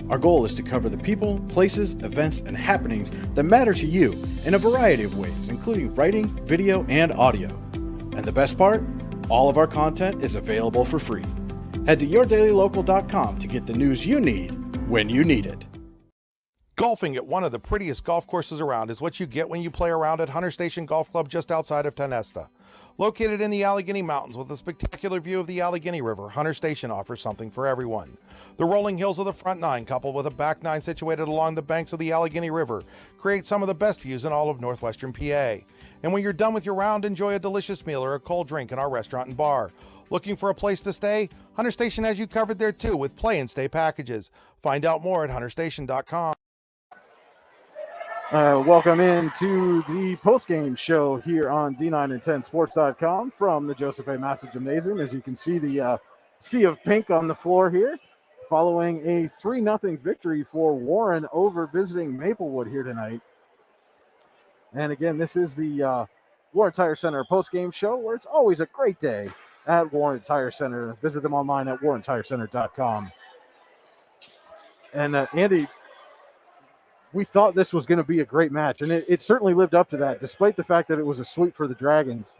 Our goal is to cover the people, places, events, and happenings that matter to you in a variety of ways, including writing, video, and audio. And the best part? All of our content is available for free. Head to yourdailylocal.com to get the news you need when you need it. Golfing at one of the prettiest golf courses around is what you get when you play around at Hunter Station Golf Club just outside of Tonesta. Located in the Allegheny Mountains with a spectacular view of the Allegheny River, Hunter Station offers something for everyone. The rolling hills of the front nine, coupled with a back nine situated along the banks of the Allegheny River, create some of the best views in all of northwestern PA. And when you're done with your round, enjoy a delicious meal or a cold drink in our restaurant and bar. Looking for a place to stay? Hunter Station has you covered there too with play and stay packages. Find out more at hunterstation.com. Welcome into the postgame show here on D910sports.com from the Joseph A. Massa Gymnasium. As you can see, the sea of pink on the floor here, following a 3-0 victory for Warren over visiting Maplewood here tonight. And again, this is the Warren Tire Center postgame show, where it's always a great day at Warren Tire Center. Visit them online at warrentirecenter.com. And Andy, we thought this was going to be a great match, and it certainly lived up to that, despite the fact that it was a sweep for the Dragons.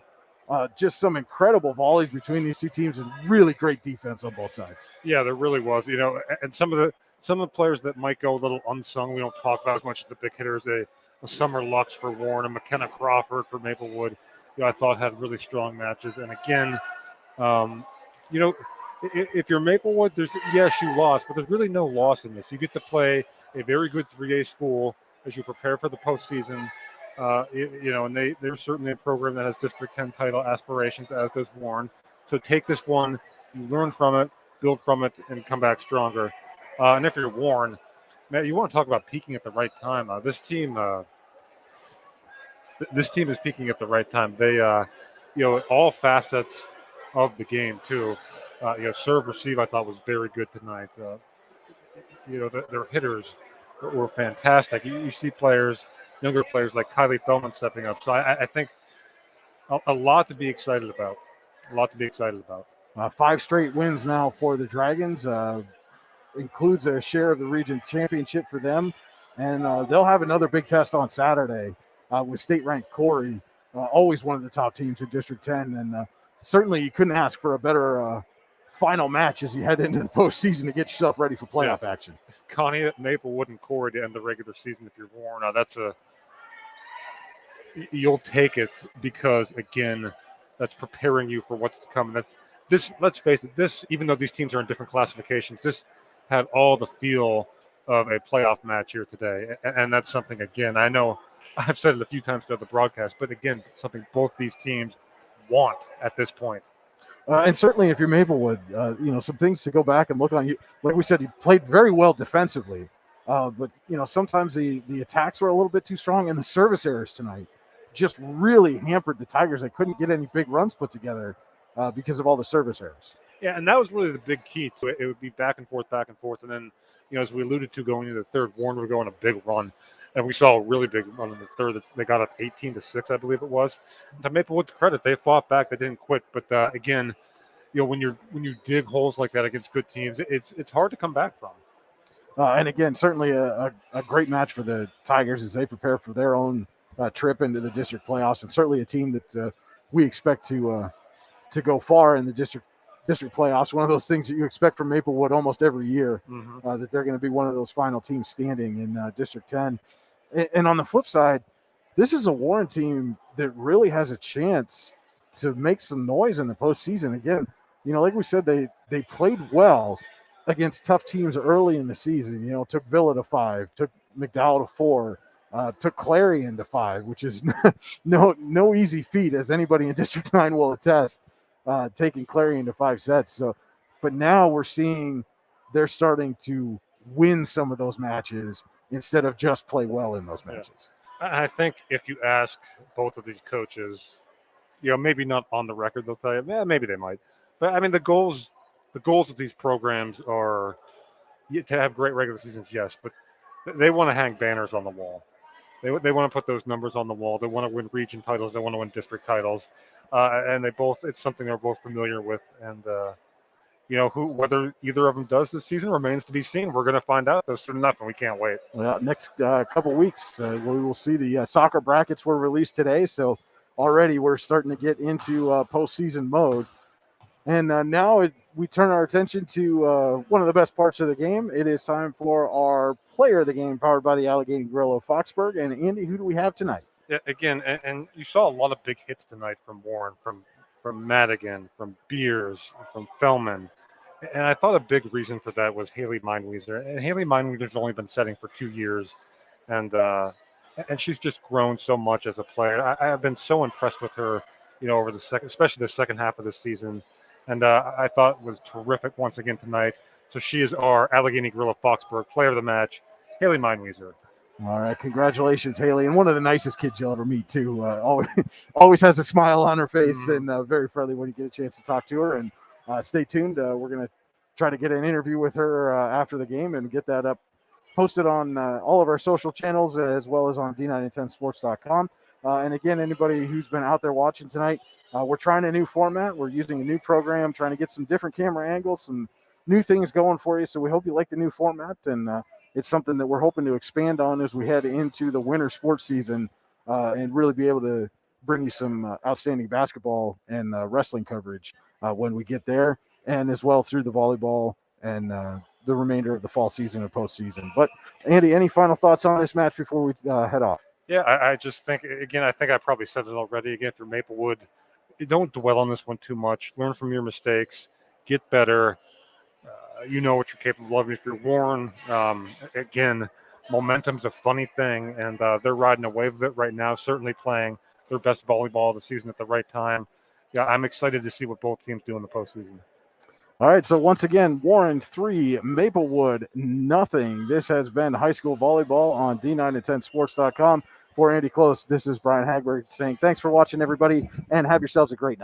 Just some incredible volleys between these two teams and really great defense on both sides. Yeah, there really was. And some of the players that might go a little unsung, we don't talk about as much as the big hitters. A Summer Lux for Warren, and McKenna Crawford for Maplewood, I thought had really strong matches. And again, if you're Maplewood, yes, you lost, but there's really no loss in this. You get to play a very good 3A school as you prepare for the postseason. And they're certainly a program that has District 10 title aspirations, as does Warren. So take this one, you learn from it, build from it, and come back stronger. And if you're Warren, Matt, you want to talk about peaking at the right time. This team is peaking at the right time. They, all facets of the game too. Serve, receive, I thought was very good tonight. Their hitters were fantastic. You see younger players like Kylie Feldman stepping up. So I think a lot to be excited about. 5 straight wins now for the Dragons. Includes a share of the region championship for them. And they'll have another big test on Saturday with state-ranked Corey, always one of the top teams in District 10. And certainly you couldn't ask for a better final match as you head into the postseason to get yourself ready for playoff action. Connie, Maplewood, and Corey to end the regular season if you're Warren. you'll take it because, again, that's preparing you for what's to come. And let's face it, this, even though these teams are in different classifications, this had all the feel of a playoff match here today. And that's something, again, I know I've said it a few times throughout the broadcast, but again, something both these teams want at this point. And certainly if you're Maplewood, some things to go back and look on. You, like we said, you played very well defensively, but sometimes the attacks were a little bit too strong, and the service errors tonight just really hampered the Tigers. They couldn't get any big runs put together because of all the service errors. Yeah, and that was really the big key to it. It would be back and forth, and then, as we alluded to, going into the third, Warren would go on a big run, and we saw a really big run in the third. They got up 18-6, I believe it was. To Maplewood's credit, they fought back. They didn't quit. But again, when you dig holes like that against good teams, it's hard to come back from. And again, certainly a great match for the Tigers as they prepare for their own trip into the district playoffs, and certainly a team that we expect to go far in the district playoffs. One of those things that you expect from Maplewood almost every year, that they're going to be one of those final teams standing in District 10. And on the flip side, this is a Warren team that really has a chance to make some noise in the postseason. Again, like we said, they played well against tough teams early in the season. Took Villa to 5, took McDowell to 4, took Clarion to 5, which is no easy feat, as anybody in District 9 will attest, taking Clarion to 5 sets. But now we're seeing they're starting to win some of those matches instead of just play well in those matches. I think if you ask both of these coaches, maybe not on the record, they'll tell you, maybe they might. But I mean, the goals of these programs are to have great regular seasons, yes, but they want to hang banners on the wall. They want to put those numbers on the wall. They want to win region titles. They want to win district titles, and it's something they're both familiar with. And whether either of them does this season remains to be seen. We're going to find out though soon enough, and we can't wait. Well, next couple weeks, we will see the soccer brackets were released today, so already we're starting to get into postseason mode. And now we turn our attention to one of the best parts of the game. It is time for our player of the game, powered by the Allegheny Grill of Foxburg. And Andy, who do we have tonight? Yeah, again, and you saw a lot of big hits tonight from Warren, from Madigan, from Beers, from Fellman. And I thought a big reason for that was Hayley Meinweiser. And Hayley Meinweiser's only been setting for 2 years. And she's just grown so much as a player. I have been so impressed with her, over especially the second half of the season. And I thought was terrific once again tonight. So she is our Allegheny Grill of Foxburg player of the match, Hayley Meinweiser. All right, congratulations, Hayley, and one of the nicest kids you'll ever meet too. Always has a smile on her face, and very friendly when you get a chance to talk to her. And stay tuned. We're going to try to get an interview with her after the game and get that up, posted on all of our social channels as well as on d910sports.com. And again, anybody who's been out there watching tonight, we're trying a new format. We're using a new program, trying to get some different camera angles, some new things going for you. So we hope you like the new format, and it's something that we're hoping to expand on as we head into the winter sports season, and really be able to bring you some outstanding basketball and wrestling coverage when we get there, and as well through the volleyball and the remainder of the fall season and postseason. But Andy, any final thoughts on this match before we head off? Yeah, I just think, again, I think I probably said it already. Again, for Maplewood, don't dwell on this one too much. Learn from your mistakes. Get better. You know what you're capable of. If you're Warren, again, momentum's a funny thing, and they're riding a wave of it right now, certainly playing their best volleyball of the season at the right time. Yeah, I'm excited to see what both teams do in the postseason. All right, so once again, Warren 3, Maplewood nothing. This has been high school volleyball on d910sports.com. For Andy Close, this is Brian Hagberg saying thanks for watching, everybody, and have yourselves a great night.